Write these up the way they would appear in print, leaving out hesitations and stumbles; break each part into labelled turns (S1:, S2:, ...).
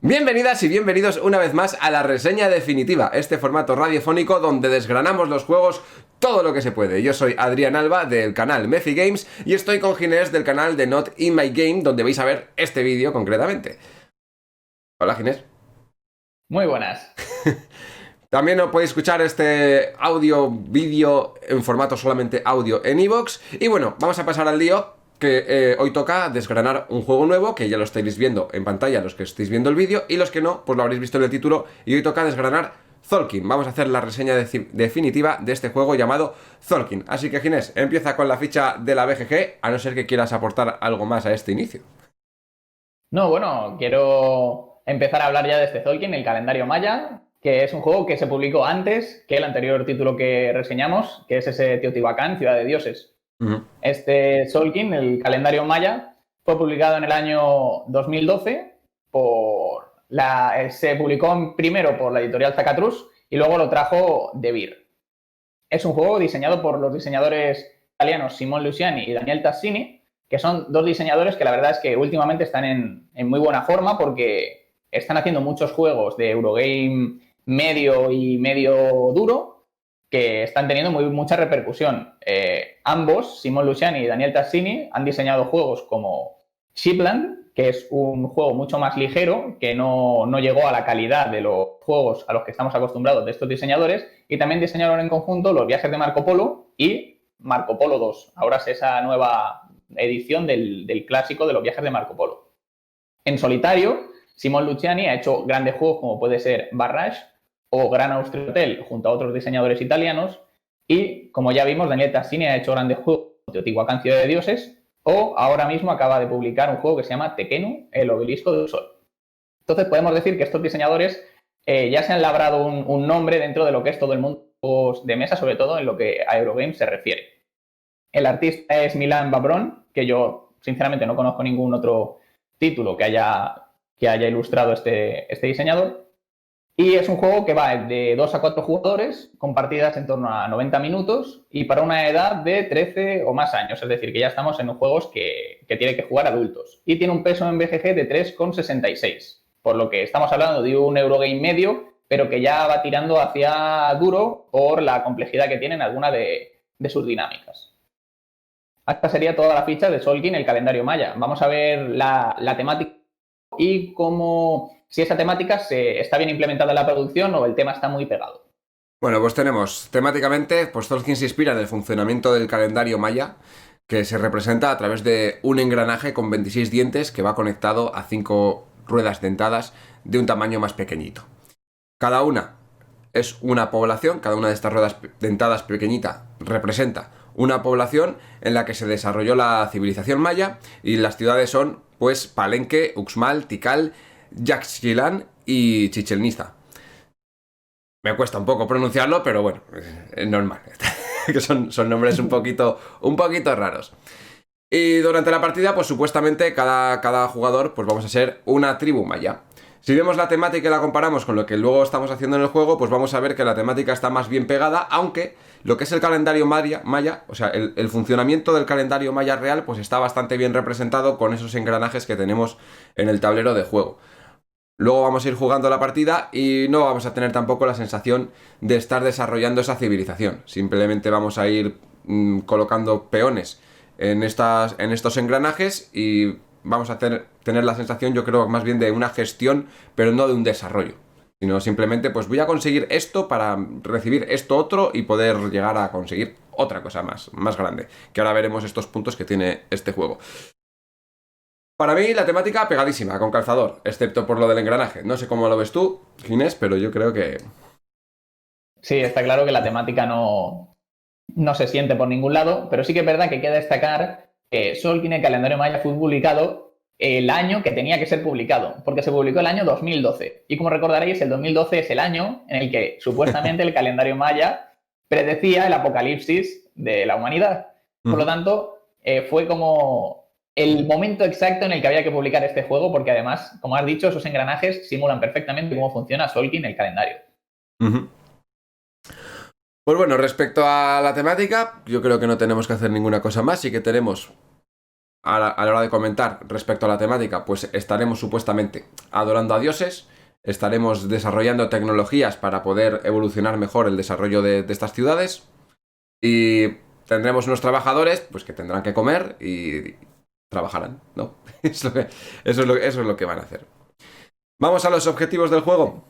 S1: Bienvenidas y bienvenidos una vez más a la reseña definitiva, este formato radiofónico donde desgranamos los juegos todo lo que se puede. Yo soy Adrián Alba del canal Mefi Games y estoy con Ginés del canal de Not In My Game, donde vais a ver este vídeo concretamente. Hola Ginés.
S2: Muy buenas.
S1: También os podéis escuchar este vídeo en formato solamente audio en iVoox. Y bueno, vamos a pasar al lío, que hoy toca desgranar un juego nuevo, que ya lo estáis viendo en pantalla los que estáis viendo el vídeo, y los que no, pues lo habréis visto en el título, y hoy toca desgranar Tzolk'in. Vamos a hacer la reseña definitiva de este juego llamado Tzolk'in. Así que Ginés, empieza con la ficha de la BGG, a no ser que quieras aportar algo más a este inicio.
S2: No, bueno, quiero empezar a hablar ya de este Tzolk'in, el calendario maya, que es un juego que se publicó antes que el anterior título que reseñamos, que es ese Teotihuacán, Ciudad de Dioses. Este Tzolk'in, el calendario maya, fue publicado en el año 2012 se publicó primero por la editorial Zacatrus y luego lo trajo De Beer. Es un juego diseñado por los diseñadores italianos Simone Luciani y Daniel Tassini, que son dos diseñadores que la verdad es que últimamente están en muy buena forma porque están haciendo muchos juegos de Eurogame medio y medio duro que están teniendo mucha repercusión. Ambos, Simone Luciani y Daniel Tassini, han diseñado juegos como Shipland, que es un juego mucho más ligero, que no llegó a la calidad de los juegos a los que estamos acostumbrados de estos diseñadores, y también diseñaron en conjunto los viajes de Marco Polo y Marco Polo 2. Ahora es esa nueva edición del clásico de los viajes de Marco Polo. En solitario, Simone Luciani ha hecho grandes juegos como puede ser Barrage o Gran Austria Hotel junto a otros diseñadores italianos, y como ya vimos, Daniel Tassini ha hecho grandes juegos como Teotihuacán, Ciudad de Dioses, o ahora mismo acaba de publicar un juego que se llama Tekhenu, el obelisco del sol. Entonces podemos decir que estos diseñadores ya se han labrado un nombre dentro de lo que es todo el mundo de mesa, sobre todo en lo que a Eurogames se refiere. El artista es Milan Babron, que yo sinceramente no conozco ningún otro título que haya ilustrado este diseñador. Y es un juego que va de 2 a 4 jugadores, con partidas en torno a 90 minutos y para una edad de 13 o más años. Es decir, que ya estamos en juegos que tienen que jugar adultos. Y tiene un peso en BGG de 3,66. Por lo que estamos hablando de un Eurogame medio, pero que ya va tirando hacia duro por la complejidad que tienen alguna de sus dinámicas. Esta sería toda la ficha de Tzolk'in, el calendario maya. Vamos a ver la temática y cómo, si esa temática está bien implementada en la producción o el tema está muy pegado.
S1: Bueno, pues tenemos temáticamente, pues Tzolk'in se inspira en el funcionamiento del calendario maya, que se representa a través de un engranaje con 26 dientes que va conectado a 5 ruedas dentadas de un tamaño más pequeñito. Cada una es una población, cada una de estas ruedas dentadas pequeñita representa una población en la que se desarrolló la civilización maya, y las ciudades son pues Palenque, Uxmal, Tikal, Yaxchilán y Chichén Itzá. Me cuesta un poco pronunciarlo, pero bueno, es normal. Que son nombres un poquito raros. Y durante la partida, pues supuestamente cada jugador, pues vamos a ser una tribu maya. Si vemos la temática y la comparamos con lo que luego estamos haciendo en el juego, pues vamos a ver que la temática está más bien pegada, aunque lo que es el calendario maya, o sea, el funcionamiento del calendario maya real, pues está bastante bien representado con esos engranajes que tenemos en el tablero de juego. Luego vamos a ir jugando la partida y no vamos a tener tampoco la sensación de estar desarrollando esa civilización. Simplemente vamos a ir colocando peones en estos engranajes y vamos a tener la sensación, yo creo, más bien de una gestión, pero no de un desarrollo. Sino simplemente, pues voy a conseguir esto para recibir esto otro y poder llegar a conseguir otra cosa más grande. Que ahora veremos estos puntos que tiene este juego. Para mí la temática pegadísima, con calzador, excepto por lo del engranaje. No sé cómo lo ves tú, Ginés, pero yo creo que...
S2: Sí, está claro que la temática no se siente por ningún lado, pero sí que es verdad que queda destacar que Tzolk'in, el calendario maya, fue publicado el año que tenía que ser publicado, porque se publicó el año 2012. Y como recordaréis, el 2012 es el año en el que supuestamente el calendario maya predecía el apocalipsis de la humanidad. Por lo tanto, fue como el momento exacto en el que había que publicar este juego, porque además, como has dicho, esos engranajes simulan perfectamente cómo funciona Tzolk'in, el calendario.
S1: Pues bueno, respecto a la temática, yo creo que no tenemos que hacer ninguna cosa más. Sí que tenemos a la hora de comentar respecto a la temática, pues estaremos supuestamente adorando a dioses, estaremos desarrollando tecnologías para poder evolucionar mejor el desarrollo de estas ciudades y tendremos unos trabajadores pues que tendrán que comer y trabajarán, ¿no? Eso es lo que van a hacer. Vamos a los objetivos del juego.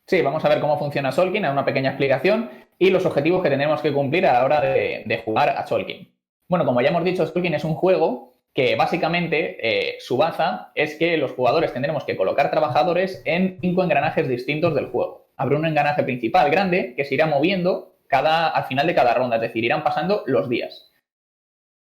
S2: Sí, vamos a ver cómo funciona Solkin, a una pequeña explicación y los objetivos que tenemos que cumplir a la hora de jugar a Solkin. Bueno, como ya hemos dicho, Solkin es un juego que básicamente su baza es que los jugadores tendremos que colocar trabajadores en 5 engranajes distintos del juego. Habrá un engranaje principal grande que se irá moviendo al final de cada ronda, es decir, irán pasando los días.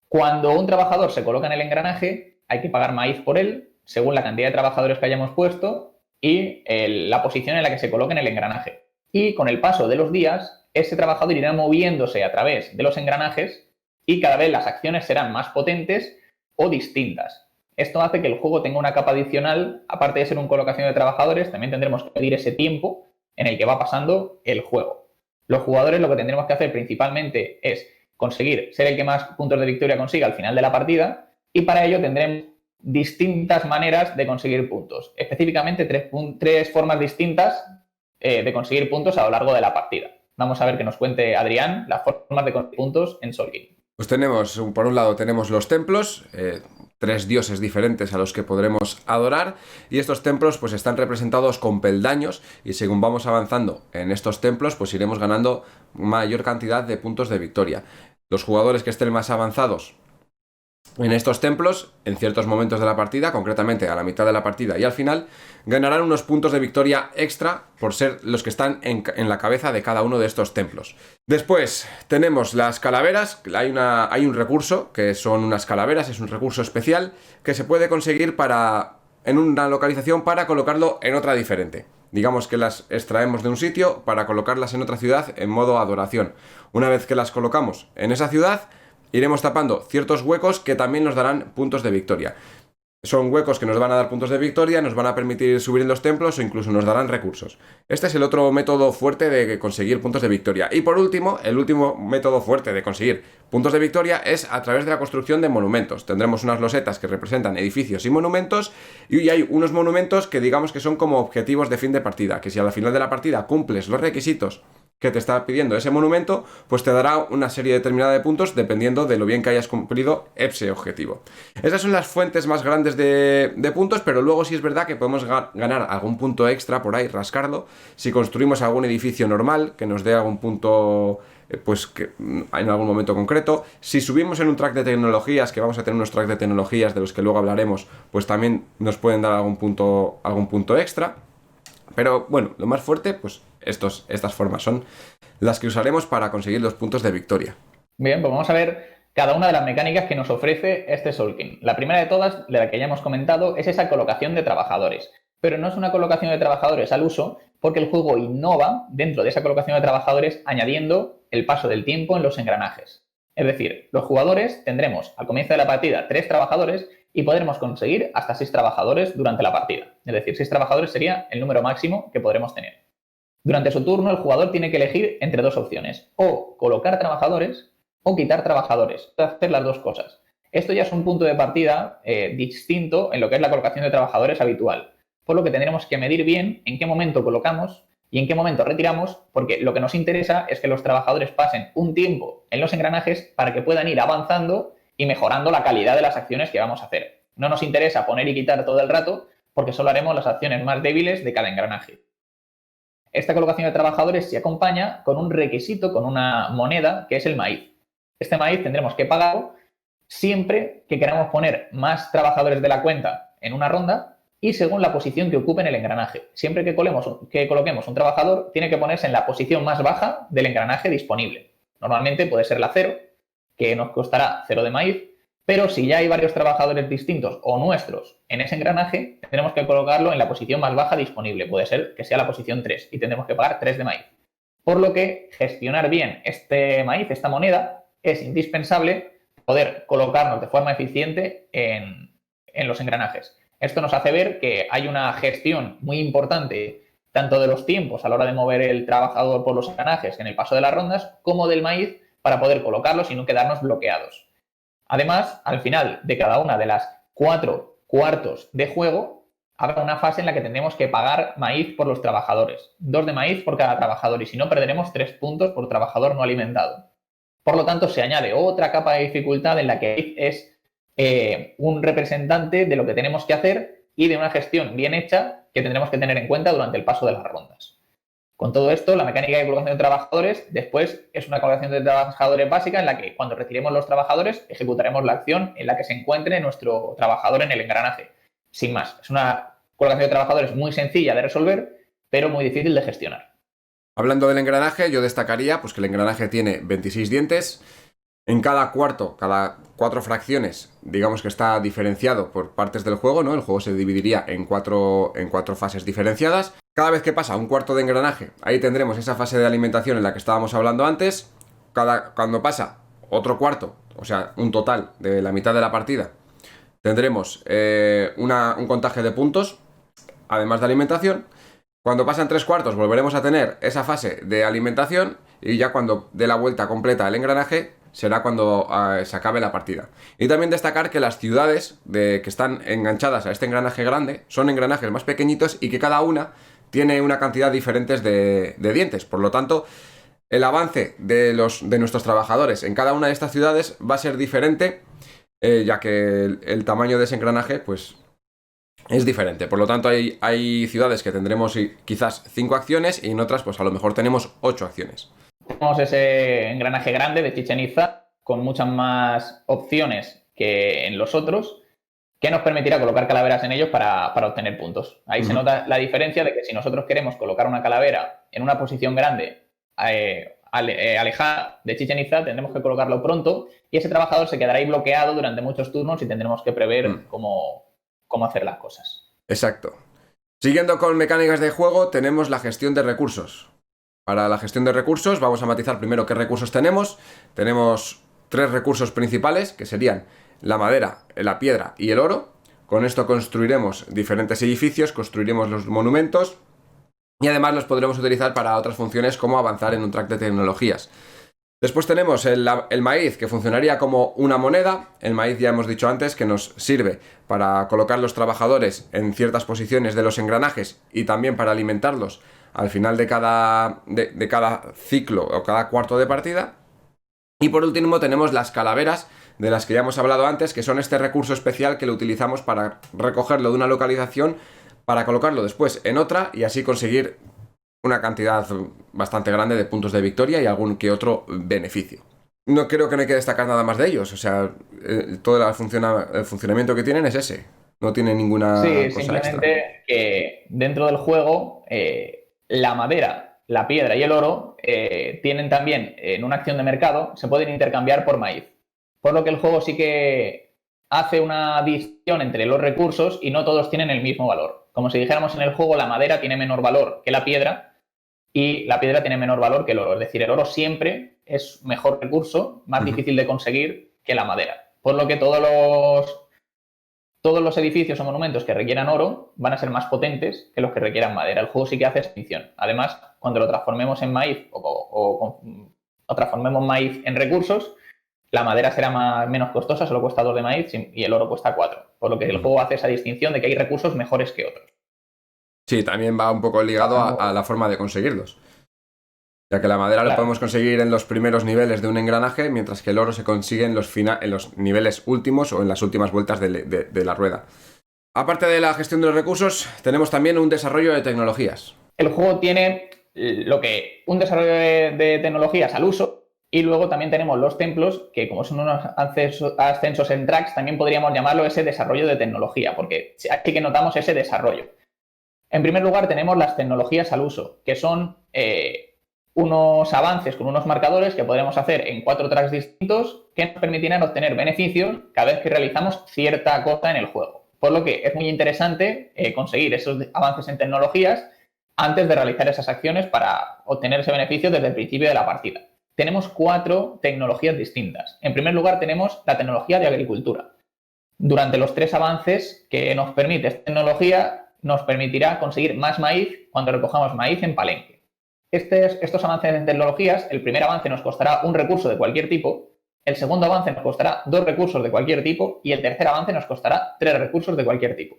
S2: Cuando un trabajador se coloca en el engranaje, hay que pagar maíz por él, según la cantidad de trabajadores que hayamos puesto y la posición en la que se coloque en el engranaje. Y con el paso de los días, ese trabajador irá moviéndose a través de los engranajes y cada vez las acciones serán más potentes o distintas. Esto hace que el juego tenga una capa adicional, aparte de ser una colocación de trabajadores, también tendremos que medir ese tiempo en el que va pasando el juego. Los jugadores lo que tendremos que hacer principalmente es conseguir ser el que más puntos de victoria consiga al final de la partida y para ello tendremos distintas maneras de conseguir puntos. Específicamente tres formas distintas de conseguir puntos a lo largo de la partida. Vamos a ver que nos cuente Adrián las formas de conseguir puntos en Solkin.
S1: Pues tenemos, por un lado tenemos los templos, 3 dioses diferentes a los que podremos adorar, y estos templos pues están representados con peldaños y según vamos avanzando en estos templos pues iremos ganando mayor cantidad de puntos de victoria. Los jugadores que estén más avanzados en estos templos, en ciertos momentos de la partida, concretamente a la mitad de la partida y al final, ganarán unos puntos de victoria extra por ser los que están en la cabeza de cada uno de estos templos. Después tenemos las calaveras. Hay un recurso que son unas calaveras, es un recurso especial que se puede conseguir en una localización para colocarlo en otra diferente. Digamos que las extraemos de un sitio para colocarlas en otra ciudad en modo adoración. Una vez que las colocamos en esa ciudad, iremos tapando ciertos huecos que también nos darán puntos de victoria. Son huecos que nos van a dar puntos de victoria, nos van a permitir subir en los templos o incluso nos darán recursos. Este es el otro método fuerte de conseguir puntos de victoria. Y por último, el último método fuerte de conseguir puntos de victoria es a través de la construcción de monumentos. Tendremos unas losetas que representan edificios y monumentos y hay unos monumentos que digamos que son como objetivos de fin de partida, que si al final de la partida cumples los requisitos que te está pidiendo ese monumento, pues te dará una serie determinada de puntos dependiendo de lo bien que hayas cumplido ese objetivo. Esas son las fuentes más grandes de puntos, pero luego sí es verdad que podemos ganar algún punto extra por ahí, rascarlo, si construimos algún edificio normal que nos dé algún punto pues que en algún momento concreto. Si subimos en un track de tecnologías, que vamos a tener unos tracks de tecnologías de los que luego hablaremos, pues también nos pueden dar algún punto extra. Pero bueno, lo más fuerte, pues estas formas son las que usaremos para conseguir los puntos de victoria.
S2: Bien, pues vamos a ver cada una de las mecánicas que nos ofrece este Solkin. La primera de todas, la que ya hemos comentado, es esa colocación de trabajadores. Pero no es una colocación de trabajadores al uso, porque el juego innova dentro de esa colocación de trabajadores añadiendo el paso del tiempo en los engranajes. Es decir, los jugadores tendremos al comienzo de la partida 3 trabajadores y podremos conseguir hasta 6 trabajadores durante la partida. Es decir, 6 trabajadores sería el número máximo que podremos tener. Durante su turno, el jugador tiene que elegir entre 2 opciones, o colocar trabajadores o quitar trabajadores. Puede hacer las 2 cosas. Esto ya es un punto de partida distinto en lo que es la colocación de trabajadores habitual, por lo que tendremos que medir bien en qué momento colocamos y en qué momento retiramos, porque lo que nos interesa es que los trabajadores pasen un tiempo en los engranajes para que puedan ir avanzando y mejorando la calidad de las acciones que vamos a hacer. No nos interesa poner y quitar todo el rato, porque solo haremos las acciones más débiles de cada engranaje. Esta colocación de trabajadores se acompaña con un requisito, con una moneda, que es el maíz. Este maíz tendremos que pagarlo siempre que queramos poner más trabajadores de la cuenta en una ronda y según la posición que ocupe en el engranaje. Siempre que coloquemos un trabajador, tiene que ponerse en la posición más baja del engranaje disponible. Normalmente puede ser la 0, que nos costará 0 de maíz, pero si ya hay varios trabajadores distintos o nuestros en ese engranaje, tendremos que colocarlo en la posición más baja disponible. Puede ser que sea la posición 3 y tendremos que pagar 3 de maíz. Por lo que gestionar bien este maíz, esta moneda, es indispensable poder colocarnos de forma eficiente en los engranajes. Esto nos hace ver que hay una gestión muy importante tanto de los tiempos a la hora de mover el trabajador por los engranajes en el paso de las rondas, como del maíz para poder colocarlos y no quedarnos bloqueados. Además, al final de cada una de las 4 cuartos de juego, habrá una fase en la que tendremos que pagar maíz por los trabajadores. 2 de maíz por cada trabajador y si no, perderemos 3 puntos por trabajador no alimentado. Por lo tanto, se añade otra capa de dificultad en la que es un representante de lo que tenemos que hacer y de una gestión bien hecha que tendremos que tener en cuenta durante el paso de las rondas. Con todo esto, la mecánica de colocación de trabajadores después es una colocación de trabajadores básica en la que cuando retiremos los trabajadores ejecutaremos la acción en la que se encuentre nuestro trabajador en el engranaje. Sin más, es una colocación de trabajadores muy sencilla de resolver, pero muy difícil de gestionar.
S1: Hablando del engranaje, yo destacaría pues, que el engranaje tiene 26 dientes. En cada cuarto, cada 4 fracciones, digamos que está diferenciado por partes del juego, ¿no? El juego se dividiría en cuatro fases diferenciadas. Cada vez que pasa un cuarto de engranaje, ahí tendremos esa fase de alimentación en la que estábamos hablando antes. Cuando pasa otro cuarto, o sea, un total de la mitad de la partida, tendremos un contaje de puntos, además de alimentación. Cuando pasan 3 cuartos volveremos a tener esa fase de alimentación y ya cuando dé la vuelta completa el engranaje será cuando se acabe la partida. Y también destacar que las ciudades que están enganchadas a este engranaje grande son engranajes más pequeñitos y que cada una tiene una cantidad diferente de dientes. Por lo tanto, el avance de nuestros trabajadores en cada una de estas ciudades va a ser diferente, ya que el tamaño de ese engranaje pues es diferente. Por lo tanto, hay ciudades que tendremos quizás 5 acciones y en otras pues a lo mejor tenemos 8 acciones.
S2: Tenemos ese engranaje grande de Chichén Itzá con muchas más opciones que en los otros, que nos permitirá colocar calaveras en ellos para obtener puntos. Ahí se nota la diferencia de que si nosotros queremos colocar una calavera en una posición grande alejada de Chichén Itzá, tendremos que colocarlo pronto y ese trabajador se quedará ahí bloqueado durante muchos turnos y tendremos que prever cómo hacer las cosas.
S1: Exacto. Siguiendo con mecánicas de juego, tenemos la gestión de recursos. Para la gestión de recursos vamos a matizar primero qué recursos tenemos. Tenemos 3 recursos principales, que serían la madera, la piedra y el oro. Con esto construiremos diferentes edificios, construiremos los monumentos y además los podremos utilizar para otras funciones como avanzar en un track de tecnologías. Después tenemos el maíz, que funcionaría como una moneda. El maíz ya hemos dicho antes que nos sirve para colocar los trabajadores en ciertas posiciones de los engranajes y también para alimentarlos al final de cada ciclo o cada cuarto de partida. Y por último tenemos las calaveras, de las que ya hemos hablado antes, que son este recurso especial que lo utilizamos para recogerlo de una localización, para colocarlo después en otra y así conseguir una cantidad bastante grande de puntos de victoria y algún que otro beneficio. No creo que no hay que destacar nada más de ellos, o sea, todo el funcionamiento que tienen es ese, no tiene ninguna cosa
S2: simplemente
S1: extra.
S2: Que dentro del juego la madera, la piedra y el oro tienen también en una acción de mercado, se pueden intercambiar por maíz, por lo que el juego sí que hace una distinción entre los recursos y no todos tienen el mismo valor. Como si dijéramos en el juego, la madera tiene menor valor que la piedra y la piedra tiene menor valor que el oro. Es decir, el oro siempre es mejor recurso, más difícil de conseguir que la madera. Por lo que todos los edificios o monumentos que requieran oro van a ser más potentes que los que requieran madera. El juego sí que hace distinción. Además, cuando lo transformemos en maíz o transformemos maíz en recursos, la madera será menos costosa, solo cuesta 2 de maíz y el oro cuesta 4. Por lo que el juego hace esa distinción de que hay recursos mejores que otros.
S1: Sí, también va un poco ligado a la forma de conseguirlos. Ya que la madera lo podemos conseguir en los primeros niveles de un engranaje, mientras que el oro se consigue en los niveles últimos o en las últimas vueltas de la rueda. Aparte de la gestión de los recursos, tenemos también un desarrollo de tecnologías.
S2: El juego tiene un desarrollo de tecnologías al uso y luego también tenemos los templos, que como son unos ascensos en tracks, también podríamos llamarlo ese desarrollo de tecnología, porque aquí que notamos ese desarrollo. En primer lugar, tenemos las tecnologías al uso, que son unos avances con unos marcadores que podremos hacer en 4 tracks distintos que nos permitirán obtener beneficios cada vez que realizamos cierta cosa en el juego. Por lo que es muy interesante conseguir esos avances en tecnologías antes de realizar esas acciones para obtener ese beneficio desde el principio de la partida. Tenemos 4 tecnologías distintas. En primer lugar, tenemos la tecnología de agricultura. Durante los 3 avances que nos permite esta tecnología, nos permitirá conseguir más maíz cuando recojamos maíz en palenque. Estos avances en tecnologías, el primer avance nos costará un recurso de cualquier tipo el segundo avance nos costará 2 recursos de cualquier tipo y el tercer avance nos costará 3 recursos de cualquier tipo.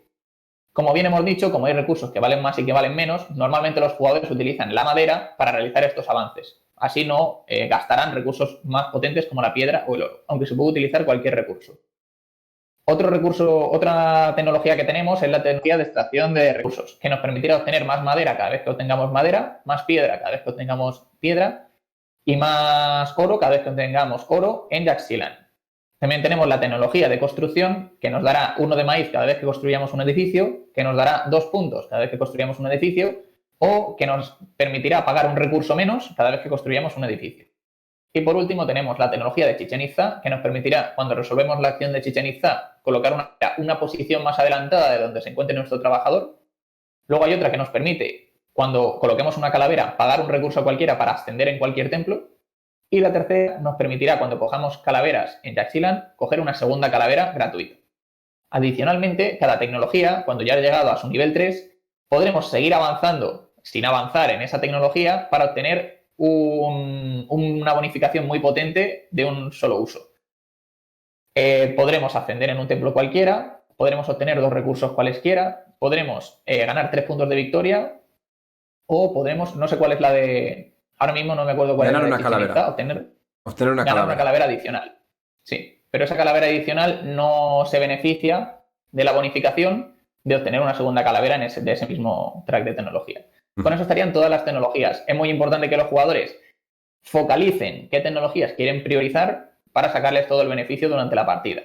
S2: Como bien hemos dicho, como hay recursos que valen más y que valen menos, normalmente los jugadores utilizan la madera para realizar estos avances. Así no gastarán recursos más potentes como la piedra o el oro, aunque se puede utilizar cualquier recurso. Otro recurso, otra tecnología que tenemos es la tecnología de extracción de recursos, que nos permitirá obtener más madera cada vez que obtengamos madera, más piedra cada vez que obtengamos piedra y más oro cada vez que obtengamos oro en Jaxilan. También tenemos la tecnología de construcción, que nos dará 1 de maíz cada vez que construyamos un edificio, que nos dará 2 puntos cada vez que construyamos un edificio, o que nos permitirá pagar un recurso menos cada vez que construyamos un edificio. Y por último tenemos la tecnología de Chichén Itzá, que nos permitirá, cuando resolvemos la acción de Chichén Itzá, colocar una posición más adelantada de donde se encuentre nuestro trabajador. Luego hay otra que nos permite, cuando coloquemos una calavera, pagar un recurso cualquiera para ascender en cualquier templo. Y la tercera nos permitirá, cuando cojamos calaveras en Jaxilan, coger una segunda calavera gratuita. Adicionalmente, cada tecnología, cuando ya haya llegado a su nivel 3, podremos seguir avanzando sin avanzar en esa tecnología para obtener una bonificación muy potente de un solo uso. Podremos ascender en un templo cualquiera, podremos obtener 2 recursos cualesquiera, podremos ganar 3 puntos de victoria o podremos, no sé cuál es la de... Ahora mismo no me acuerdo cuál
S1: Ganar
S2: es la
S1: una
S2: de
S1: calavera.
S2: obtener
S1: Una
S2: ganar
S1: calavera.
S2: una calavera adicional. Sí, pero esa calavera adicional no se beneficia de la bonificación de obtener una segunda calavera de ese mismo track de tecnología. Con eso estarían todas las tecnologías. Es muy importante que los jugadores focalicen qué tecnologías quieren priorizar para sacarles todo el beneficio durante la partida.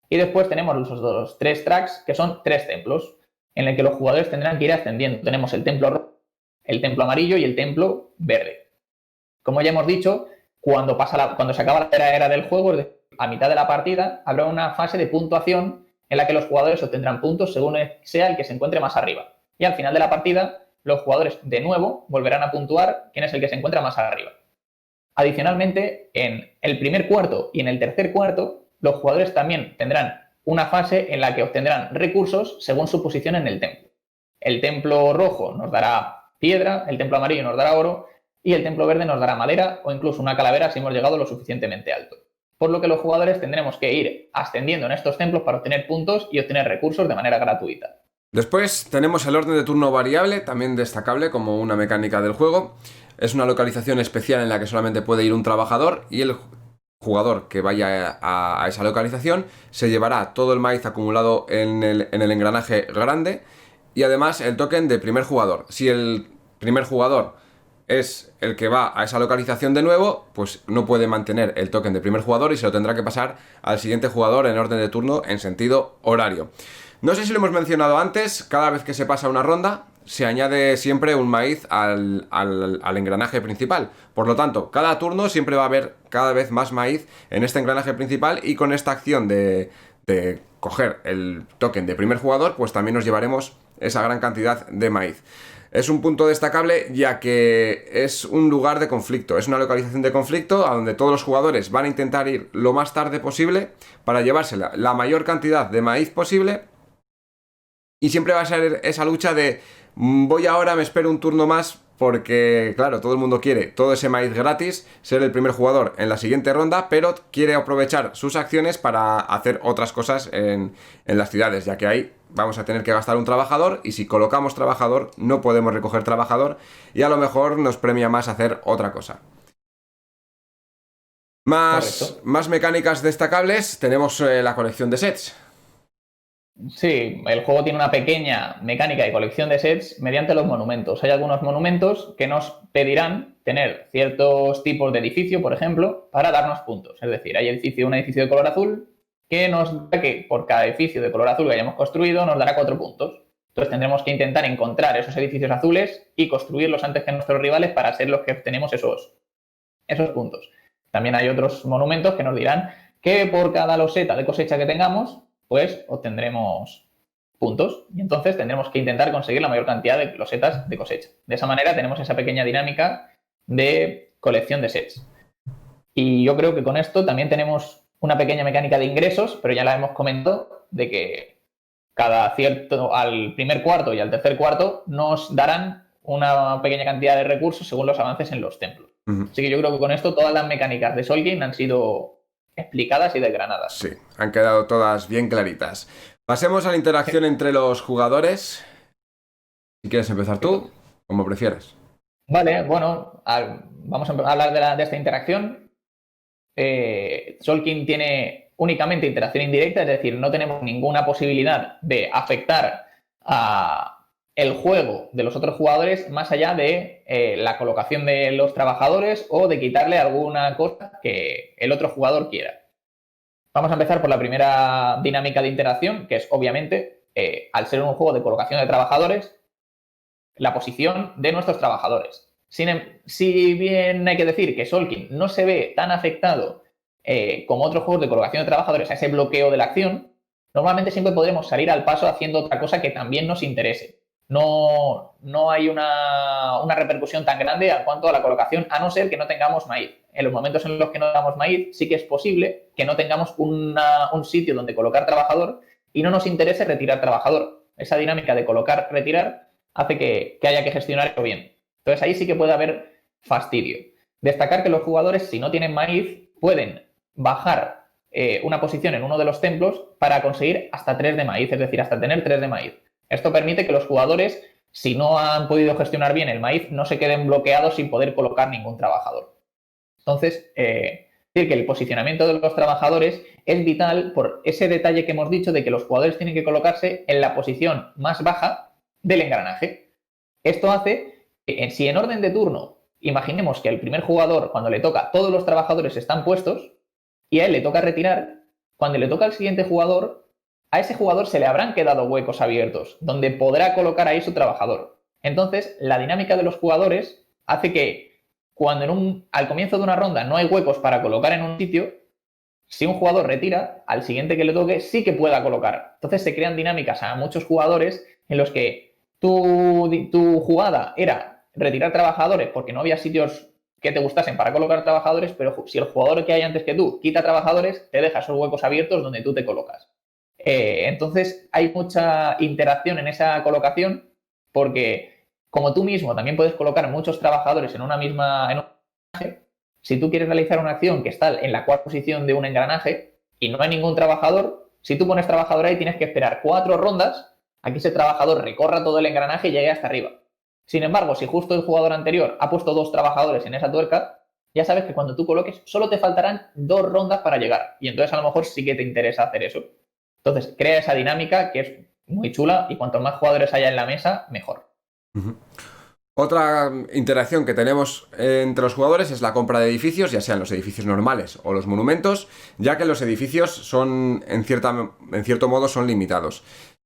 S2: Y después tenemos los 3 tracks, que son 3 templos, en el que los jugadores tendrán que ir ascendiendo. Tenemos el templo rojo, el templo amarillo y el templo verde. Como ya hemos dicho, cuando se acaba la era del juego, a mitad de la partida, habrá una fase de puntuación en la que los jugadores obtendrán puntos según sea el que se encuentre más arriba. Y al final de la partida, los jugadores de nuevo volverán a puntuar quién es el que se encuentra más arriba. Adicionalmente, en el primer cuarto y en el tercer cuarto, los jugadores también tendrán una fase en la que obtendrán recursos según su posición en el templo. El templo rojo nos dará piedra, el templo amarillo nos dará oro y el templo verde nos dará madera o incluso una calavera si hemos llegado lo suficientemente alto. Por lo que los jugadores tendremos que ir ascendiendo en estos templos para obtener puntos y obtener recursos de manera gratuita.
S1: Después tenemos el orden de turno variable, también destacable como una mecánica del juego. Es una localización especial en la que solamente puede ir un trabajador y el jugador que vaya a esa localización se llevará todo el maíz acumulado en el engranaje grande y además el token de primer jugador. Si el primer jugador es el que va a esa localización de nuevo, pues no puede mantener el token de primer jugador y se lo tendrá que pasar al siguiente jugador en orden de turno en sentido horario. No sé si lo hemos mencionado antes, cada vez que se pasa una ronda se añade siempre un maíz al engranaje principal. Por lo tanto, cada turno siempre va a haber cada vez más maíz en este engranaje principal y con esta acción de coger el token de primer jugador, pues también nos llevaremos esa gran cantidad de maíz. Es un punto destacable ya que es un lugar de conflicto, es una localización de conflicto a donde todos los jugadores van a intentar ir lo más tarde posible para llevarse la mayor cantidad de maíz posible. Y siempre va a ser esa lucha de voy ahora, me espero un turno más porque, claro, todo el mundo quiere todo ese maíz gratis, ser el primer jugador en la siguiente ronda, pero quiere aprovechar sus acciones para hacer otras cosas en las ciudades, ya que ahí vamos a tener que gastar un trabajador y si colocamos trabajador no podemos recoger trabajador y a lo mejor nos premia más hacer otra cosa. Más mecánicas destacables, tenemos la colección de sets.
S2: Sí, el juego tiene una pequeña mecánica de colección de sets mediante los monumentos. Hay algunos monumentos que nos pedirán tener ciertos tipos de edificio, por ejemplo, para darnos puntos. Es decir, hay un edificio de color azul que nos dará que por cada edificio de color azul que hayamos construido nos dará 4 puntos. Entonces tendremos que intentar encontrar esos edificios azules y construirlos antes que nuestros rivales para ser los que obtenemos esos puntos. También hay otros monumentos que nos dirán que por cada loseta de cosecha que tengamos, pues obtendremos puntos y entonces tendremos que intentar conseguir la mayor cantidad de losetas de cosecha. De esa manera tenemos esa pequeña dinámica de colección de sets. Y yo creo que con esto también tenemos una pequeña mecánica de ingresos, pero ya la hemos comentado, de que al primer cuarto y al tercer cuarto nos darán una pequeña cantidad de recursos según los avances en los templos. Así que yo creo que con esto todas las mecánicas de Soul King han sido explicadas y desgranadas.
S1: Sí, han quedado todas bien claritas. Pasemos a la interacción entre los jugadores. Si quieres empezar tú, como prefieras.
S2: Vale, bueno, vamos a hablar de esta interacción. Solkin tiene únicamente interacción indirecta, es decir, no tenemos ninguna posibilidad de afectar a el juego de los otros jugadores más allá de la colocación de los trabajadores o de quitarle alguna cosa que el otro jugador quiera. Vamos a empezar por la primera dinámica de interacción, que es obviamente, al ser un juego de colocación de trabajadores, la posición de nuestros trabajadores. Si bien hay que decir que Solkin no se ve tan afectado como otros juegos de colocación de trabajadores a ese bloqueo de la acción, normalmente siempre podremos salir al paso haciendo otra cosa que también nos interese. No hay una repercusión tan grande en cuanto a la colocación, a no ser que no tengamos maíz. En los momentos en los que no tengamos maíz, sí que es posible que no tengamos un sitio donde colocar trabajador y no nos interese retirar trabajador. Esa dinámica de colocar-retirar hace que haya que gestionarlo bien. Entonces ahí sí que puede haber fastidio. Destacar que los jugadores, si no tienen maíz, pueden bajar una posición en uno de los templos para conseguir hasta 3 de maíz, es decir, hasta tener 3 de maíz. Esto permite que los jugadores, si no han podido gestionar bien el maíz, no se queden bloqueados sin poder colocar ningún trabajador. Entonces, decir que el posicionamiento de los trabajadores es vital por ese detalle que hemos dicho de que los jugadores tienen que colocarse en la posición más baja del engranaje. Esto hace que, si en orden de turno, imaginemos que el primer jugador, cuando le toca, todos los trabajadores están puestos y a él le toca retirar, cuando le toca al siguiente jugador, a ese jugador se le habrán quedado huecos abiertos donde podrá colocar ahí su trabajador. Entonces, la dinámica de los jugadores hace que cuando al comienzo de una ronda no hay huecos para colocar en un sitio, si un jugador retira, al siguiente que le toque sí que pueda colocar. Entonces se crean dinámicas a muchos jugadores en los que tu jugada era retirar trabajadores porque no había sitios que te gustasen para colocar trabajadores, pero si el jugador que hay antes que tú quita trabajadores, te deja esos huecos abiertos donde tú te colocas. Entonces hay mucha interacción en esa colocación porque como tú mismo también puedes colocar muchos trabajadores en un engranaje, si tú quieres realizar una acción que está en la cuarta posición de un engranaje y no hay ningún trabajador, si tú pones trabajador ahí tienes que esperar 4 rondas a que ese trabajador recorra todo el engranaje y llegue hasta arriba. Sin embargo, si justo el jugador anterior ha puesto 2 trabajadores en esa tuerca, ya sabes que cuando tú coloques solo te faltarán 2 rondas para llegar. Y entonces a lo mejor sí que te interesa hacer eso. Entonces crea esa dinámica que es muy chula y cuanto más jugadores haya en la mesa, mejor.
S1: Uh-huh. Otra interacción que tenemos entre los jugadores es la compra de edificios, ya sean los edificios normales o los monumentos, ya que los edificios son, en cierto modo, son limitados.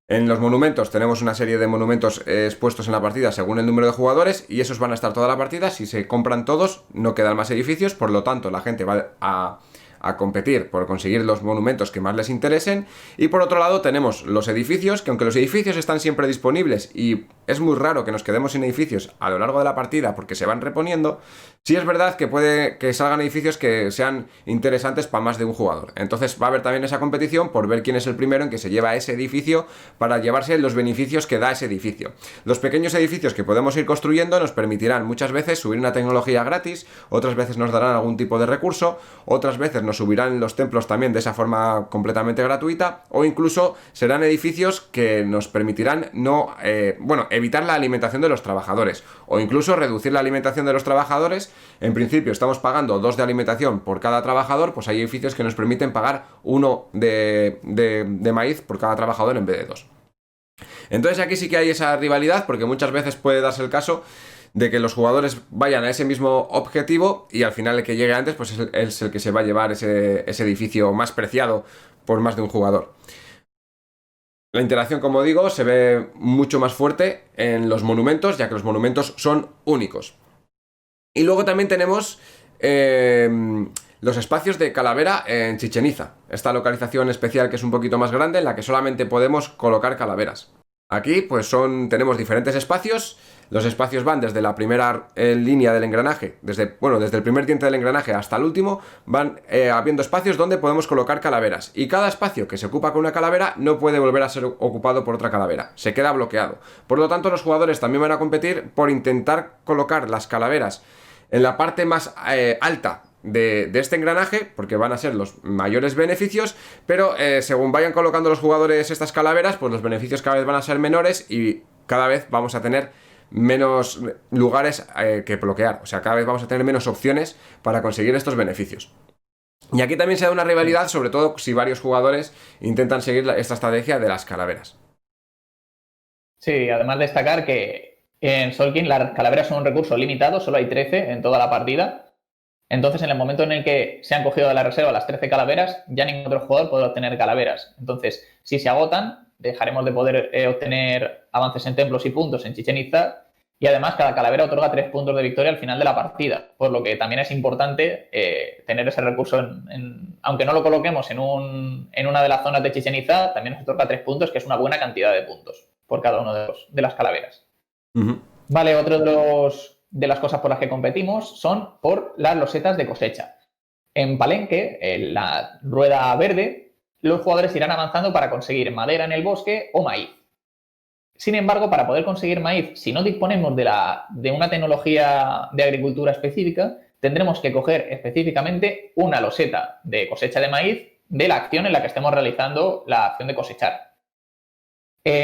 S1: En los monumentos tenemos una serie de monumentos expuestos en la partida según el número de jugadores y esos van a estar toda la partida. Si se compran todos, no quedan más edificios, por lo tanto la gente va a competir por conseguir los monumentos que más les interesen. Y por otro lado tenemos los edificios, que aunque los edificios están siempre disponibles y es muy raro que nos quedemos sin edificios a lo largo de la partida porque se van reponiendo, sí es verdad que puede que salgan edificios que sean interesantes para más de un jugador. Entonces va a haber también esa competición por ver quién es el primero en que se lleva ese edificio para llevarse los beneficios que da ese edificio. Los pequeños edificios que podemos ir construyendo nos permitirán muchas veces subir una tecnología gratis, otras veces nos darán algún tipo de recurso, otras veces nos subirán los templos también de esa forma completamente gratuita, o incluso serán edificios que nos permitirán evitar la alimentación de los trabajadores, o incluso reducir la alimentación de los trabajadores. En principio estamos pagando 2 de alimentación por cada trabajador, pues hay edificios que nos permiten pagar 1 de maíz por cada trabajador en vez de 2. Entonces aquí sí que hay esa rivalidad, porque muchas veces puede darse el caso de que los jugadores vayan a ese mismo objetivo y al final el que llegue antes pues es el que se va a llevar ese edificio más preciado por más de un jugador. La interacción, como digo, se ve mucho más fuerte en los monumentos, ya que los monumentos son únicos. Y luego también tenemos los espacios de calavera en Chichén Itzá, esta localización especial que es un poquito más grande en la que solamente podemos colocar calaveras. Aquí pues tenemos diferentes espacios. Los espacios van desde la primera línea del engranaje, desde el primer diente del engranaje hasta el último, van habiendo espacios donde podemos colocar calaveras. Y cada espacio que se ocupa con una calavera no puede volver a ser ocupado por otra calavera, se queda bloqueado. Por lo tanto, los jugadores también van a competir por intentar colocar las calaveras en la parte más alta de este engranaje, porque van a ser los mayores beneficios, pero según vayan colocando los jugadores estas calaveras, pues los beneficios cada vez van a ser menores y cada vez vamos a tener menos lugares que bloquear. O sea, cada vez vamos a tener menos opciones para conseguir estos beneficios. Y aquí también se da una rivalidad, sobre todo si varios jugadores intentan seguir esta estrategia de las calaveras.
S2: Sí, además destacar que en Solkin las calaveras son un recurso limitado, solo hay 13 en toda la partida. Entonces, en el momento en el que se han cogido de la reserva las 13 calaveras, ya ningún otro jugador puede obtener calaveras. Entonces, si se agotan, dejaremos de poder obtener avances en templos y puntos en Chichén Itzá. Y además, cada calavera otorga 3 puntos de victoria al final de la partida. Por lo que también es importante tener ese recurso, aunque no lo coloquemos en una de las zonas de Chichén Itzá, también nos otorga 3 puntos, que es una buena cantidad de puntos por cada uno de las calaveras. Vale, otro de las cosas por las que competimos son por las losetas de cosecha. En Palenque, en la rueda verde, los jugadores irán avanzando para conseguir madera en el bosque o maíz. Sin embargo, para poder conseguir maíz, si no disponemos de una tecnología de agricultura específica, tendremos que coger específicamente una loseta de cosecha de maíz de la acción en la que estemos realizando la acción de cosechar.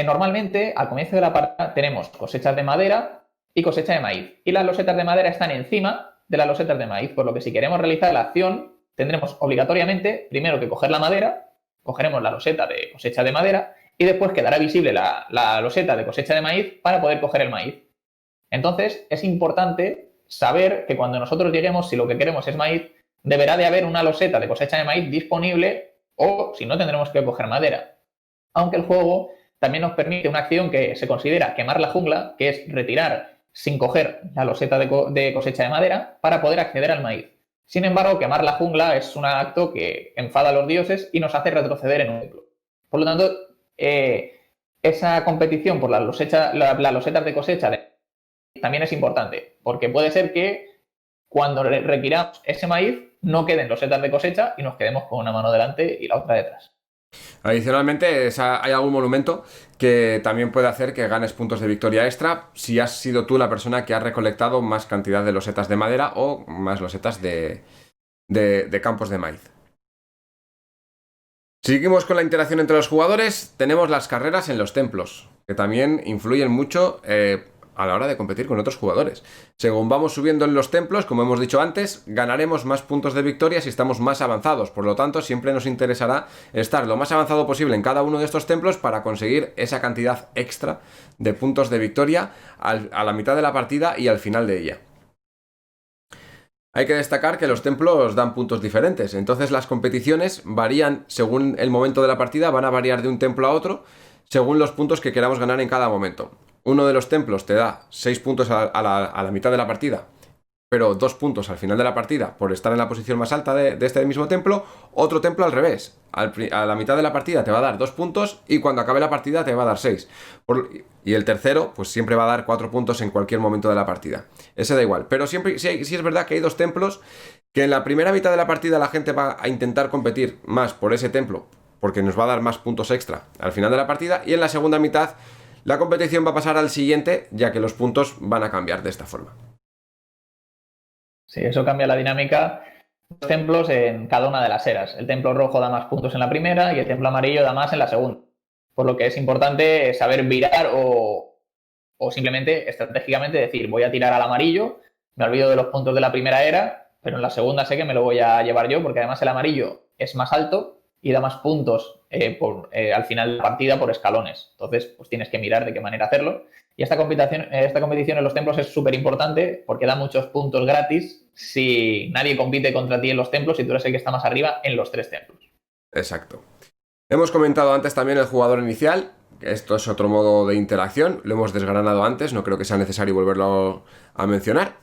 S2: Normalmente, al comienzo de la partida, tenemos cosechas de madera y cosecha de maíz. Y las losetas de madera están encima de las losetas de maíz, por lo que si queremos realizar la acción, tendremos obligatoriamente primero que coger la madera, cogeremos la loseta de cosecha de madera y después quedará visible la loseta de cosecha de maíz para poder coger el maíz. Entonces, es importante saber que cuando nosotros lleguemos, si lo que queremos es maíz, deberá de haber una loseta de cosecha de maíz disponible o, si no, tendremos que coger madera. Aunque el juego también nos permite una acción que se considera quemar la jungla, que es retirar sin coger la loseta de cosecha de madera para poder acceder al maíz. Sin embargo, quemar la jungla es un acto que enfada a los dioses y nos hace retroceder en un ciclo. Por lo tanto, esa competición por las losetas de cosecha también es importante, porque puede ser que cuando requiramos ese maíz no queden losetas de cosecha y nos quedemos con una mano delante y la otra detrás.
S1: Adicionalmente, hay algún monumento que también puede hacer que ganes puntos de victoria extra si has sido tú la persona que ha recolectado más cantidad de losetas de madera o más losetas de campos de maíz. Seguimos con la interacción entre los jugadores. Tenemos las carreras en los templos, que también influyen mucho a la hora de competir con otros jugadores. Según vamos subiendo en los templos, como hemos dicho antes, ganaremos más puntos de victoria si estamos más avanzados. Por lo tanto, siempre nos interesará estar lo más avanzado posible en cada uno de estos templos para conseguir esa cantidad extra de puntos de victoria a la mitad de la partida y al final de ella. Hay que destacar que los templos dan puntos diferentes, entonces las competiciones varían según el momento de la partida, van a variar de un templo a otro según los puntos que queramos ganar en cada momento. Uno de los templos te da 6 puntos a la mitad de la partida, pero 2 puntos al final de la partida por estar en la posición más alta de este mismo templo. Otro templo al revés, a la mitad de la partida te va a dar 2 puntos y cuando acabe la partida te va a dar 6. Y el tercero pues siempre va a dar 4 puntos en cualquier momento de la partida. Ese da igual, pero siempre sí es verdad que hay 2 templos que en la primera mitad de la partida la gente va a intentar competir más por ese templo porque nos va a dar más puntos extra al final de la partida, y en la segunda mitad la competición va a pasar al siguiente, ya que los puntos van a cambiar de esta forma.
S2: Sí, eso cambia la dinámica de los templos en cada una de las eras. El templo rojo da más puntos en la primera y el templo amarillo da más en la segunda. Por lo que es importante saber virar o simplemente estratégicamente decir, voy a tirar al amarillo, me olvido de los puntos de la primera era, pero en la segunda sé que me lo voy a llevar yo, porque además el amarillo es más alto y da más puntos al final de la partida por escalones. Entonces, pues tienes que mirar de qué manera hacerlo. Y esta competición en los templos es súper importante porque da muchos puntos gratis si nadie compite contra ti en los templos y tú eres el que está más arriba en los 3 templos.
S1: Exacto. Hemos comentado antes también el jugador inicial. Esto es otro modo de interacción. Lo hemos desgranado antes, no creo que sea necesario volverlo a mencionar.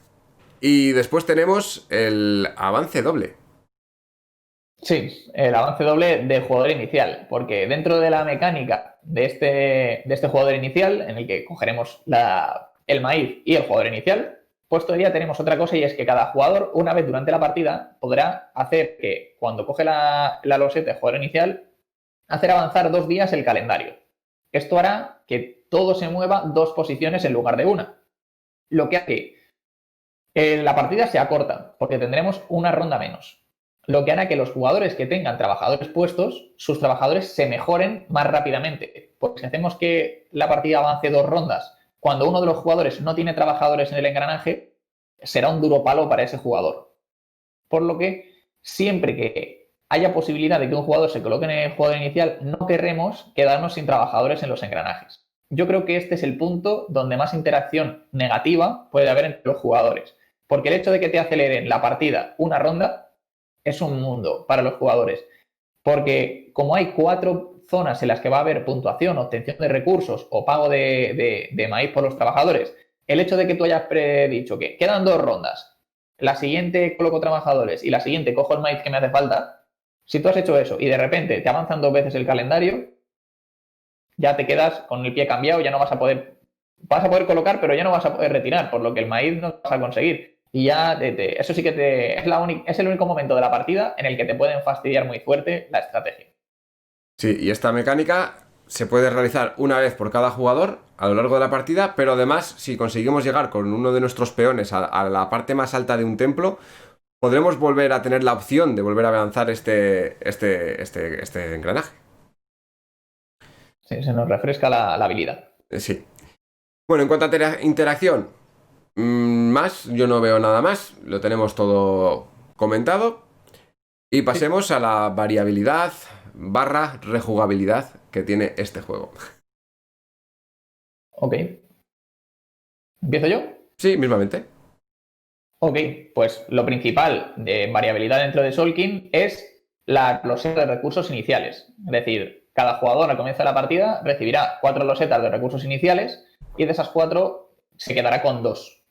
S1: Y después tenemos el avance doble.
S2: Sí, el avance doble del jugador inicial, porque dentro de la mecánica de este jugador inicial, en el que cogeremos el maíz y el jugador inicial, pues todavía tenemos otra cosa, y es que cada jugador, una vez durante la partida, podrá hacer que cuando coge la loseta de jugador inicial, hacer avanzar 2 días el calendario. Esto hará que todo se mueva 2 posiciones en lugar de una, lo que hace La partida se acorta porque tendremos una ronda menos, lo que hará que los jugadores que tengan trabajadores puestos, sus trabajadores se mejoren más rápidamente. Porque si hacemos que la partida avance 2 rondas, cuando uno de los jugadores no tiene trabajadores en el engranaje, será un duro palo para ese jugador. Por lo que siempre que haya posibilidad de que un jugador se coloque en el jugador inicial, no querremos quedarnos sin trabajadores en los engranajes. Yo creo que este es el punto donde más interacción negativa puede haber entre los jugadores. Porque el hecho de que te aceleren la partida una ronda es un mundo para los jugadores. Porque como hay 4 zonas en las que va a haber puntuación, obtención de recursos o pago de maíz por los trabajadores, el hecho de que tú hayas predicho que quedan 2 rondas, la siguiente coloco trabajadores y la siguiente cojo el maíz que me hace falta, si tú has hecho eso y de repente te avanzan 2 veces el calendario, ya te quedas con el pie cambiado, ya no vas a poder colocar, pero ya no vas a poder retirar, por lo que el maíz no vas a conseguir. Y ya eso sí que es el único momento de la partida en el que te pueden fastidiar muy fuerte la estrategia.
S1: Sí, y esta mecánica se puede realizar una vez por cada jugador a lo largo de la partida, pero además, si conseguimos llegar con uno de nuestros peones a la parte más alta de un templo, podremos volver a tener la opción de volver a avanzar este engranaje.
S2: Sí, se nos refresca la habilidad.
S1: Sí. Bueno, en cuanto a interacción, más, yo no veo nada más. Lo tenemos todo comentado. Y pasemos a la variabilidad / rejugabilidad que tiene este juego.
S2: Ok. ¿Empiezo yo?
S1: Sí, mismamente.
S2: Ok, pues lo principal de variabilidad dentro de Solkin es la loseta de recursos iniciales. Es decir, cada jugador al comienzo de la partida recibirá 4 losetas de recursos iniciales y de esas 4 se quedará con 2.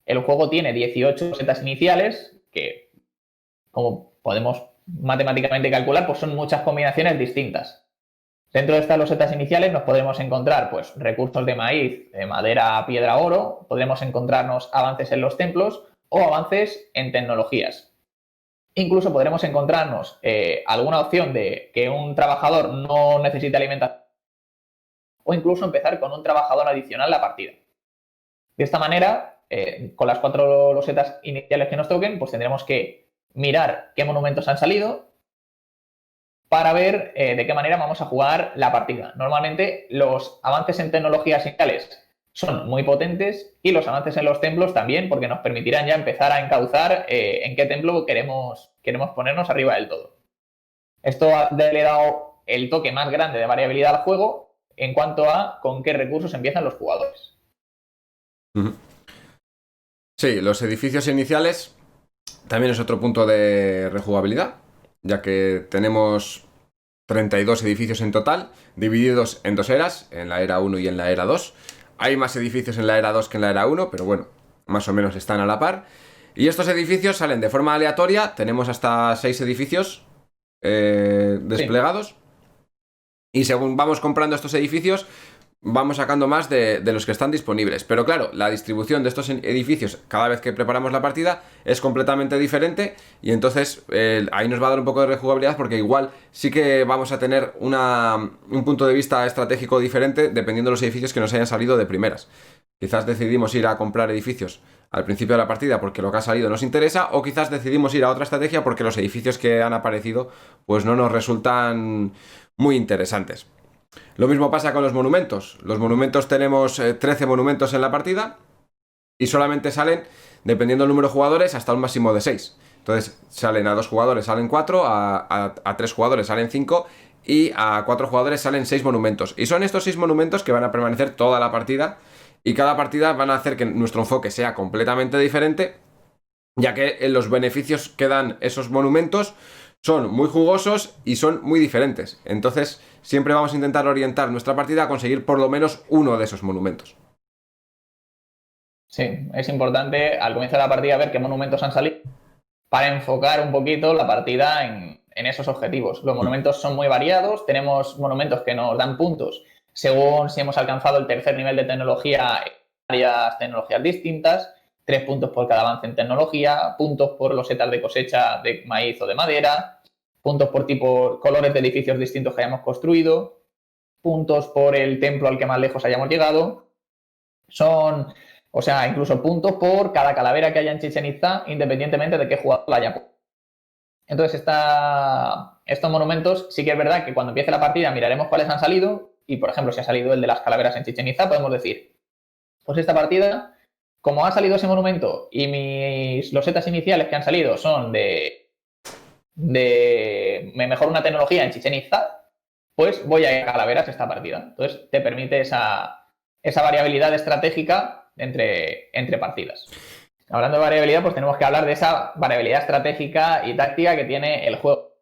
S2: El juego tiene 18 losetas iniciales que, como podemos matemáticamente calcular, pues son muchas combinaciones distintas. Dentro de estas losetas iniciales nos podremos encontrar pues, recursos de maíz, de madera, piedra, oro, podremos encontrarnos avances en los templos o avances en tecnologías. Incluso podremos encontrarnos alguna opción de que un trabajador no necesite alimentación o incluso empezar con un trabajador adicional la partida. De esta manera, con las 4 losetas iniciales que nos toquen, pues tendremos que mirar qué monumentos han salido para ver de qué manera vamos a jugar la partida. Normalmente los avances en tecnologías iniciales son muy potentes y los avances en los templos también, porque nos permitirán ya empezar a encauzar en qué templo queremos ponernos arriba del todo. Esto le ha dado el toque más grande de variabilidad al juego en cuanto a con qué recursos empiezan los jugadores.
S1: Sí, los edificios iniciales también es otro punto de rejugabilidad, ya que tenemos 32 edificios en total, divididos en 2 eras, en la era 1 y en la era 2. Hay más edificios en la era 2 que en la era 1, pero bueno, más o menos están a la par. Y estos edificios salen de forma aleatoria, tenemos hasta 6 edificios desplegados. Sí. Y según vamos comprando estos edificios, vamos sacando más de los que están disponibles. Pero claro, la distribución de estos edificios cada vez que preparamos la partida es completamente diferente. Y entonces ahí nos va a dar un poco de rejugabilidad, porque igual sí que vamos a tener un punto de vista estratégico diferente dependiendo de los edificios que nos hayan salido de primeras. Quizás decidimos ir a comprar edificios al principio de la partida porque lo que ha salido nos interesa, o quizás decidimos ir a otra estrategia porque los edificios que han aparecido pues no nos resultan muy interesantes. Lo mismo pasa con los monumentos. Los monumentos, tenemos 13 monumentos en la partida y solamente salen, dependiendo del número de jugadores, hasta un máximo de 6. Entonces salen a 2 jugadores, salen 4, a 3 jugadores salen 5 y a 4 jugadores salen 6 monumentos. Y son estos 6 monumentos que van a permanecer toda la partida, y cada partida van a hacer que nuestro enfoque sea completamente diferente, ya que los beneficios que dan esos monumentos son muy jugosos y son muy diferentes. Entonces siempre vamos a intentar orientar nuestra partida a conseguir por lo menos uno de esos monumentos.
S2: Sí, es importante al comienzo de la partida ver qué monumentos han salido para enfocar un poquito la partida en esos objetivos. Los monumentos son muy variados, tenemos monumentos que nos dan puntos según si hemos alcanzado el tercer nivel de tecnología en varias tecnologías distintas, 3 puntos por cada avance en tecnología, puntos por los setas de cosecha de maíz o de madera, puntos por tipo, colores de edificios distintos que hayamos construido, puntos por el templo al que más lejos hayamos llegado. Son O sea, incluso puntos por cada calavera que haya en Chichén Itzá, independientemente de qué jugador la haya puesto. Entonces, estos monumentos sí que es verdad que cuando empiece la partida miraremos cuáles han salido y, por ejemplo, si ha salido el de las calaveras en Chichén Itzá, podemos decir, pues esta partida, como ha salido ese monumento y mis losetas iniciales que han salido son me mejor una tecnología en Chichén Itzá, pues voy a ir a calaveras esta partida. Entonces, te permite esa variabilidad estratégica entre partidas. Hablando de variabilidad, pues tenemos que hablar de esa variabilidad estratégica y táctica que tiene el juego.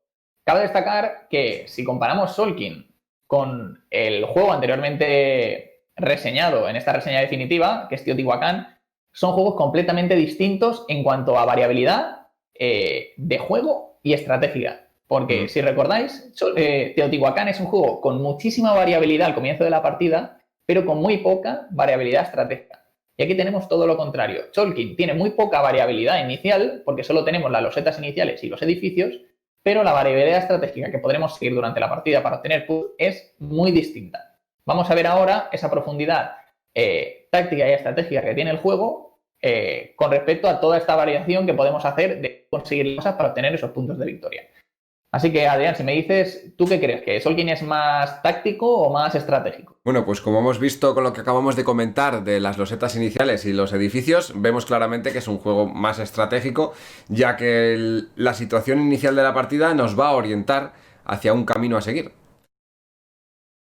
S2: Cabe destacar que si comparamos Solkin con el juego anteriormente reseñado en esta reseña definitiva, que es Teotihuacán, son juegos completamente distintos en cuanto a variabilidad de juego y estratégica. Porque si recordáis, Teotihuacán es un juego con muchísima variabilidad al comienzo de la partida, pero con muy poca variabilidad estratégica. Y aquí tenemos todo lo contrario. Solkin tiene muy poca variabilidad inicial, porque solo tenemos las losetas iniciales y los edificios, pero la variabilidad estratégica que podremos seguir durante la partida para obtener puntos es muy distinta. Vamos a ver ahora esa profundidad táctica y estratégica que tiene el juego con respecto a toda esta variación que podemos hacer de conseguir cosas para obtener esos puntos de victoria. Así que, Adrián, si me dices, ¿tú qué crees? ¿Que Solkin es más táctico o más estratégico?
S1: Bueno, pues como hemos visto con lo que acabamos de comentar de las losetas iniciales y los edificios, vemos claramente que es un juego más estratégico, ya que la situación inicial de la partida nos va a orientar hacia un camino a seguir.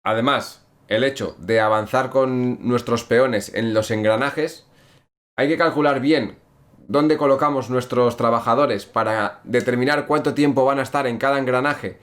S1: Además, el hecho de avanzar con nuestros peones en los engranajes, hay que calcular bien dónde colocamos nuestros trabajadores para determinar cuánto tiempo van a estar en cada engranaje,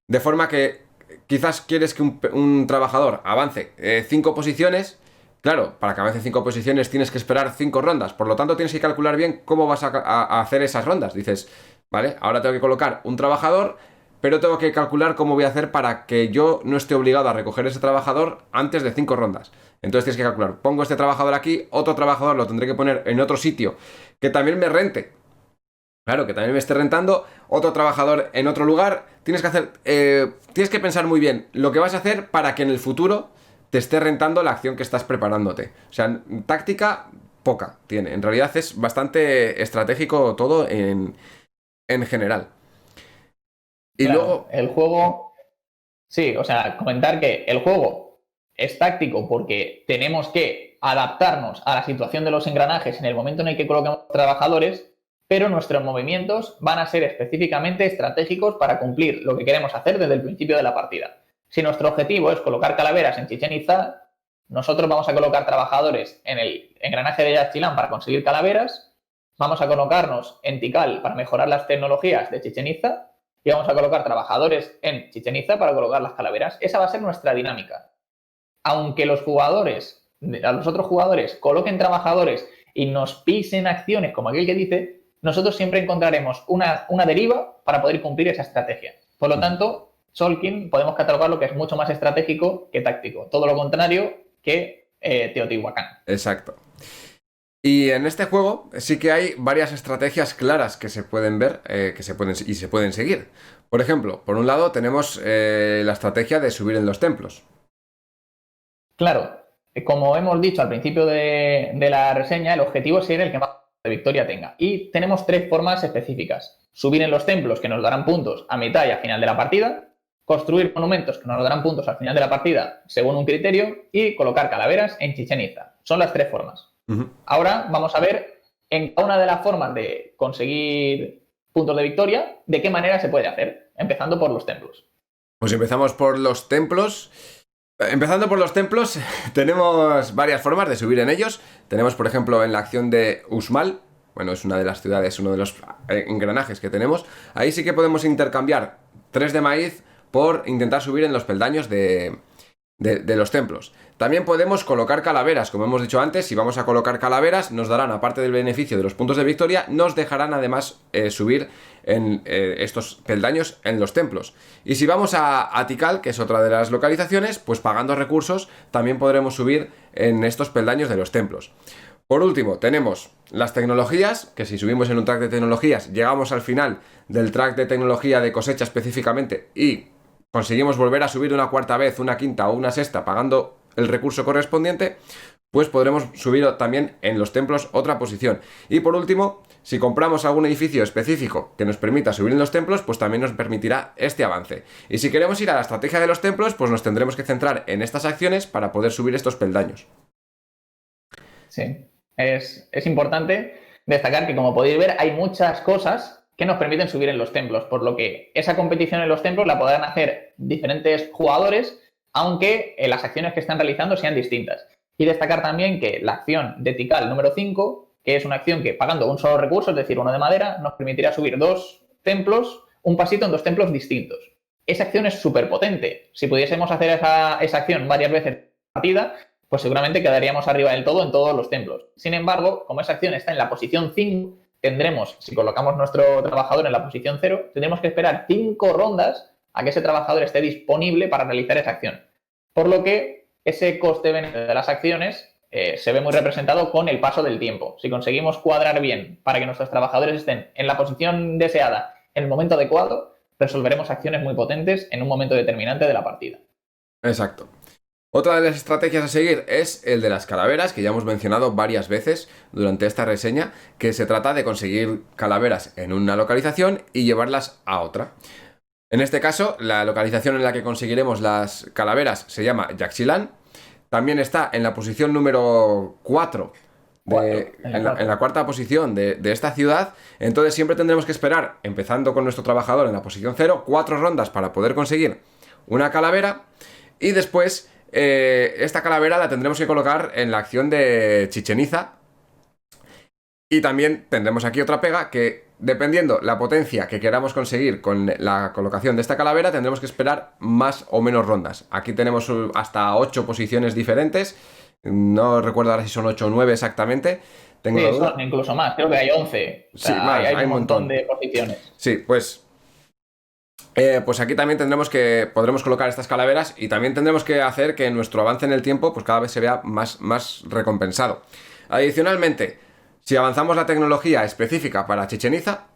S1: de forma que quizás quieres que un trabajador avance 5 posiciones. Claro, para que avance 5 posiciones tienes que esperar 5 rondas, por lo tanto tienes que calcular bien cómo vas a hacer esas rondas. Dices, vale, ahora tengo que colocar un trabajador, pero tengo que calcular cómo voy a hacer para que yo no esté obligado a recoger ese trabajador antes de 5 rondas. Entonces tienes que calcular, pongo este trabajador aquí, otro trabajador lo tendré que poner en otro sitio que también me rente. Claro, que también me esté rentando, otro trabajador en otro lugar. Tienes que pensar muy bien lo que vas a hacer para que en el futuro te esté rentando la acción que estás preparándote. O sea, táctica poca tiene. En realidad es bastante estratégico todo en general. Y
S2: claro,
S1: luego...
S2: el juego... Sí, o sea, comentar que el juego es táctico porque tenemos que adaptarnos a la situación de los engranajes en el momento en el que coloquemos trabajadores, pero nuestros movimientos van a ser específicamente estratégicos para cumplir lo que queremos hacer desde el principio de la partida. Si nuestro objetivo es colocar calaveras en Chichén Itzá, nosotros vamos a colocar trabajadores en el engranaje de Yaxchilán para conseguir calaveras, vamos a colocarnos en Tikal para mejorar las tecnologías de Chichén Itzá y vamos a colocar trabajadores en Chichén Itzá para colocar las calaveras. Esa va a ser nuestra dinámica. Aunque los otros jugadores coloquen trabajadores y nos pisen acciones como aquel que dice, nosotros siempre encontraremos una deriva para poder cumplir esa estrategia. Por lo tanto, Solkin podemos catalogarlo que es mucho más estratégico que táctico. Todo lo contrario que Teotihuacán.
S1: Exacto. Y en este juego sí que hay varias estrategias claras que se pueden ver y se pueden seguir. Por ejemplo, por un lado tenemos la estrategia de subir en los templos.
S2: Claro, como hemos dicho al principio de la reseña, el objetivo es ser el que más de victoria tenga. Y tenemos 3 formas específicas. Subir en los templos, que nos darán puntos a mitad y al final de la partida. Construir monumentos, que nos darán puntos al final de la partida según un criterio. Y colocar calaveras en Chichén Itzá. Son las 3 formas. Ahora vamos a ver en cada una de las formas de conseguir puntos de victoria, de qué manera se puede hacer, empezando por los templos.
S1: Pues empezamos por los templos. Empezando por los templos, tenemos varias formas de subir en ellos. Tenemos, por ejemplo, en la acción de Uxmal. Bueno, es una de las ciudades, uno de los engranajes que tenemos. Ahí sí que podemos intercambiar 3 de maíz por intentar subir en los peldaños de los templos. También podemos colocar calaveras, como hemos dicho antes. Si vamos a colocar calaveras, nos darán, aparte del beneficio de los puntos de victoria, nos dejarán además subir en estos peldaños en los templos. Y si vamos a Tikal, que es otra de las localizaciones, pues pagando recursos también podremos subir en estos peldaños de los templos. Por último, tenemos las tecnologías, que si subimos en un track de tecnologías, llegamos al final del track de tecnología de cosecha específicamente y conseguimos volver a subir una cuarta vez, una quinta o una sexta pagando el recurso correspondiente, pues podremos subir también en los templos otra posición. Y por último, si compramos algún edificio específico que nos permita subir en los templos, pues también nos permitirá este avance. Y si queremos ir a la estrategia de los templos, pues nos tendremos que centrar en estas acciones para poder subir estos peldaños.
S2: Sí, es importante destacar que, como podéis ver, hay muchas cosas que nos permiten subir en los templos, por lo que esa competición en los templos la podrán hacer diferentes jugadores, aunque las acciones que están realizando sean distintas. Y destacar también que la acción de Tikal número 5, que es una acción que pagando un solo recurso, es decir, uno de madera, nos permitirá subir 2 templos, un pasito en 2 templos distintos. Esa acción es súper potente. Si pudiésemos hacer esa acción varias veces en la partida, pues seguramente quedaríamos arriba del todo en todos los templos. Sin embargo, como esa acción está en la posición 5, tendremos, si colocamos nuestro trabajador en la posición 0, tendremos que esperar 5 rondas a que ese trabajador esté disponible para realizar esa acción. Por lo que ese coste-beneficio de las acciones se ve muy representado con el paso del tiempo. Si conseguimos cuadrar bien para que nuestros trabajadores estén en la posición deseada en el momento adecuado, resolveremos acciones muy potentes en un momento determinante de la partida.
S1: Exacto. Otra de las estrategias a seguir es el de las calaveras, que ya hemos mencionado varias veces durante esta reseña, que se trata de conseguir calaveras en una localización y llevarlas a otra. En este caso, la localización en la que conseguiremos las calaveras se llama Yaxchilán. También está en la posición número 4, en la cuarta posición de esta ciudad. Entonces siempre tendremos que esperar, empezando con nuestro trabajador en la posición 0, 4 rondas para poder conseguir una calavera. Y después esta calavera la tendremos que colocar en la acción de Chichén Itzá. Y también tendremos aquí otra pega, que dependiendo la potencia que queramos conseguir con la colocación de esta calavera, tendremos que esperar más o menos rondas. Aquí tenemos hasta 8 posiciones diferentes. No recuerdo ahora si son 8 o 9 exactamente.
S2: Tengo sí, son incluso más. Creo que hay 11. O sea,
S1: sí, más,
S2: hay un montón de posiciones.
S1: Sí, pues aquí también podremos colocar estas calaveras, y también tendremos que hacer que nuestro avance en el tiempo pues cada vez se vea más recompensado. Adicionalmente, si avanzamos la tecnología específica para Chichén Itzá,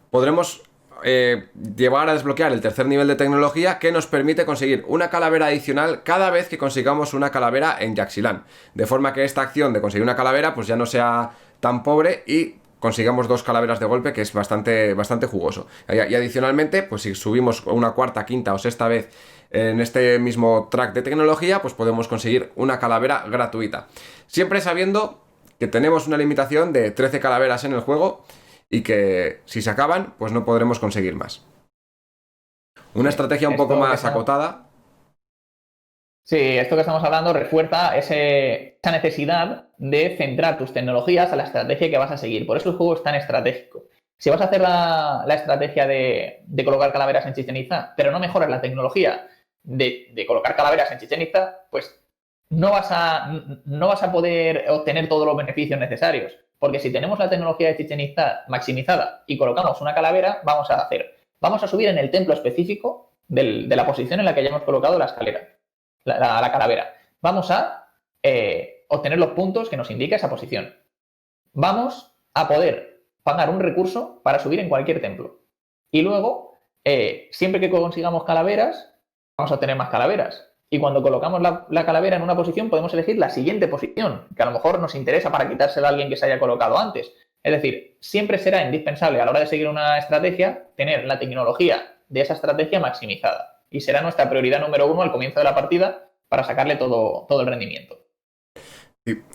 S1: podremos llegar a desbloquear el tercer nivel de tecnología, que nos permite conseguir una calavera adicional cada vez que consigamos una calavera en Yaxchilán. De forma que esta acción de conseguir una calavera pues ya no sea tan pobre y consigamos 2 calaveras de golpe, que es bastante jugoso. Y adicionalmente, pues si subimos una cuarta, quinta o sexta vez en este mismo track de tecnología, pues podemos conseguir una calavera gratuita. Siempre sabiendo que tenemos una limitación de 13 calaveras en el juego y que si se acaban, pues no podremos conseguir más. Una estrategia un poco más acotada.
S2: Sí, esto que estamos hablando refuerza esa necesidad de centrar tus tecnologías a la estrategia que vas a seguir. Por eso el juego es tan estratégico. Si vas a hacer la estrategia de colocar calaveras en Chichén Itzá, pero no mejoras la tecnología de colocar calaveras en Chichén Itzá, pues no vas a poder obtener todos los beneficios necesarios. Porque si tenemos la tecnología de Chichén Itzá maximizada y colocamos una calavera, vamos a subir en el templo específico de la posición en la que hayamos colocado la escalera. La calavera. Vamos a obtener los puntos que nos indica esa posición. Vamos a poder pagar un recurso para subir en cualquier templo. Y luego, siempre que consigamos calaveras, vamos a obtener más calaveras. Y cuando colocamos la calavera en una posición, podemos elegir la siguiente posición, que a lo mejor nos interesa para quitársela a alguien que se haya colocado antes. Es decir, siempre será indispensable a la hora de seguir una estrategia tener la tecnología de esa estrategia maximizada. Y será nuestra prioridad número 1 al comienzo de la partida para sacarle todo el rendimiento.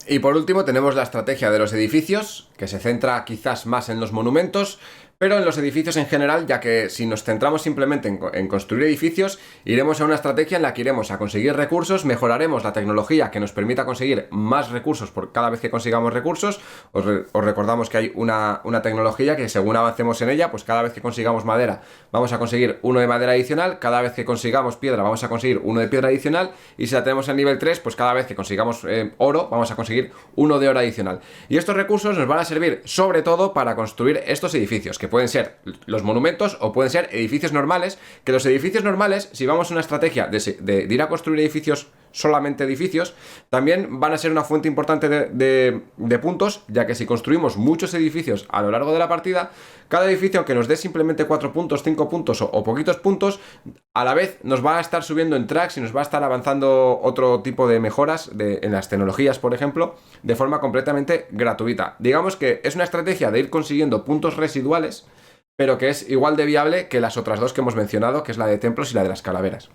S1: Y por último tenemos la estrategia de los edificios, que se centra quizás más en los monumentos, pero en los edificios en general, ya que si nos centramos simplemente en construir edificios, iremos a una estrategia en la que iremos a conseguir recursos, mejoraremos la tecnología que nos permita conseguir más recursos por cada vez que consigamos recursos. Os recordamos que hay una tecnología que, según avancemos en ella, pues cada vez que consigamos madera vamos a conseguir 1 de madera adicional, cada vez que consigamos piedra vamos a conseguir 1 de piedra adicional, y si la tenemos en nivel 3, pues cada vez que consigamos oro vamos a conseguir 1 de oro adicional. Y estos recursos nos van a servir sobre todo para construir estos edificios, que pueden ser los monumentos o pueden ser edificios normales, que los edificios normales, si vamos a una estrategia de ir a construir edificios solamente edificios, también van a ser una fuente importante de puntos, ya que si construimos muchos edificios a lo largo de la partida, cada edificio, aunque nos dé simplemente 4 puntos, 5 puntos o poquitos puntos, a la vez nos va a estar subiendo en tracks y nos va a estar avanzando otro tipo de mejoras en las tecnologías, por ejemplo, de forma completamente gratuita. Digamos que es una estrategia de ir consiguiendo puntos residuales, pero que es igual de viable que las otras dos que hemos mencionado, que es la de templos y la de las calaveras.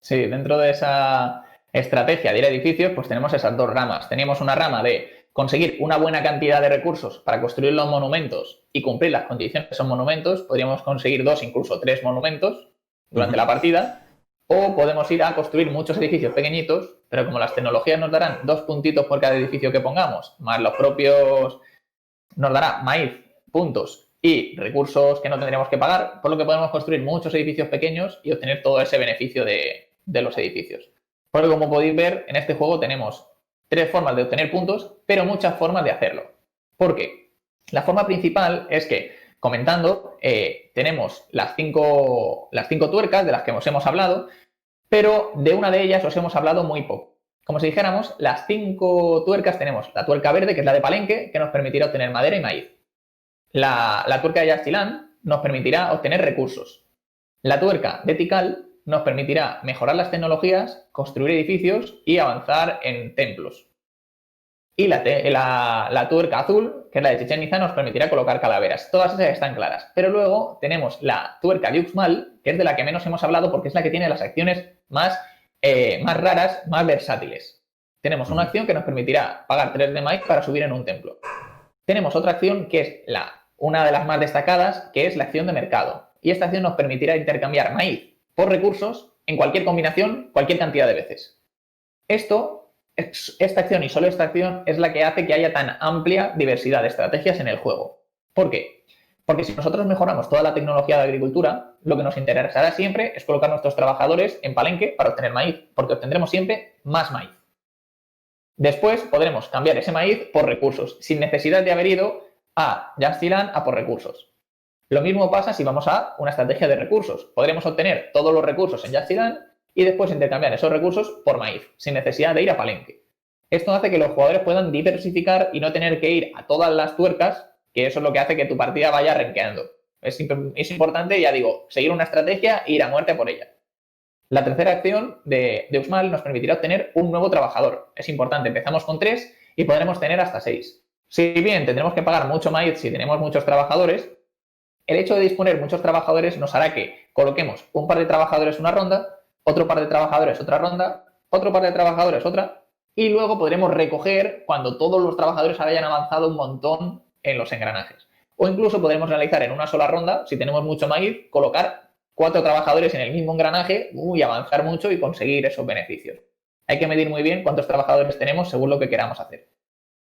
S2: Sí, dentro de esa estrategia de ir a edificios, pues tenemos esas dos ramas. Teníamos una rama de conseguir una buena cantidad de recursos para construir los monumentos y cumplir las condiciones de esos monumentos. Podríamos conseguir 2, incluso 3 monumentos durante la partida. O podemos ir a construir muchos edificios pequeñitos, pero como las tecnologías nos darán 2 puntitos por cada edificio que pongamos, más los propios nos dará maíz, puntos y recursos que no tendríamos que pagar, por lo que podemos construir muchos edificios pequeños y obtener todo ese beneficio de los edificios. Porque como podéis ver, en este juego tenemos 3 formas de obtener puntos, pero muchas formas de hacerlo. ¿Por qué? La forma principal es que, comentando, tenemos las 5 tuercas de las que os hemos hablado, pero de una de ellas os hemos hablado muy poco. Como si dijéramos, las 5 tuercas tenemos la tuerca verde, que es la de Palenque, que nos permitirá obtener madera y maíz. La tuerca de Yaxchilán nos permitirá obtener recursos. La tuerca de Tikal nos permitirá mejorar las tecnologías, construir edificios y avanzar en templos. Y la tuerca azul, que es la de Chichén Itzá, nos permitirá colocar calaveras. Todas esas están claras. Pero luego tenemos la tuerca de Uxmal, que es de la que menos hemos hablado porque es la que tiene las acciones más raras, más versátiles. Tenemos una acción que nos permitirá pagar 3 de maíz para subir en un templo. Tenemos otra acción que es una de las más destacadas, que es la acción de mercado. Y esta acción nos permitirá intercambiar maíz por recursos en cualquier combinación, cualquier cantidad de veces. Esta acción y solo esta acción es la que hace que haya tan amplia diversidad de estrategias en el juego. ¿Por qué? Porque si nosotros mejoramos toda la tecnología de agricultura, lo que nos interesará siempre es colocar a nuestros trabajadores en Palenque para obtener maíz, porque obtendremos siempre más maíz. Después podremos cambiar ese maíz por recursos, sin necesidad de haber ido a Yaxchilán a por recursos. Lo mismo pasa si vamos a una estrategia de recursos. Podremos obtener todos los recursos en Yaxchilán y después intercambiar esos recursos por maíz, sin necesidad de ir a Palenque. Esto hace que los jugadores puedan diversificar y no tener que ir a todas las tuercas, que eso es lo que hace que tu partida vaya renqueando. Es importante, ya digo, seguir una estrategia e ir a muerte por ella. La tercera acción de Uxmal nos permitirá obtener un nuevo trabajador. Es importante, empezamos con 3 y podremos tener hasta 6. Si bien tendremos que pagar mucho maíz si tenemos muchos trabajadores, el hecho de disponer muchos trabajadores nos hará que coloquemos un par de trabajadores una ronda, otro par de trabajadores otra ronda, otro par de trabajadores otra, y luego podremos recoger cuando todos los trabajadores hayan avanzado un montón en los engranajes. O incluso podremos realizar en una sola ronda, si tenemos mucho maíz, colocar 4 trabajadores en el mismo engranaje y avanzar mucho y conseguir esos beneficios. Hay que medir muy bien cuántos trabajadores tenemos según lo que queramos hacer.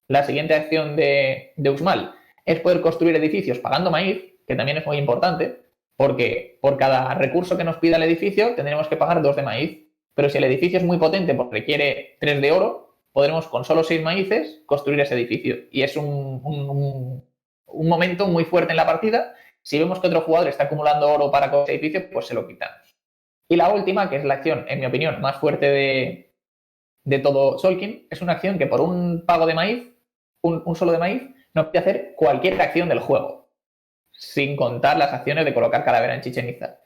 S2: La siguiente acción de Uxmal es poder construir edificios pagando maíz, que también es muy importante, porque por cada recurso que nos pida el edificio tendremos que pagar 2 de maíz. Pero si el edificio es muy potente porque requiere 3 de oro, podremos con solo 6 maíces construir ese edificio. Y es un momento muy fuerte en la partida. Si vemos que otro jugador está acumulando oro para con ese edificio, pues se lo quitamos. Y la última, que es la acción, en mi opinión, más fuerte de todo Tzolk'in, es una acción que por un pago de maíz, un solo de maíz, nos puede hacer cualquier acción del juego, sin contar las acciones de colocar calavera en Chichén Itzá.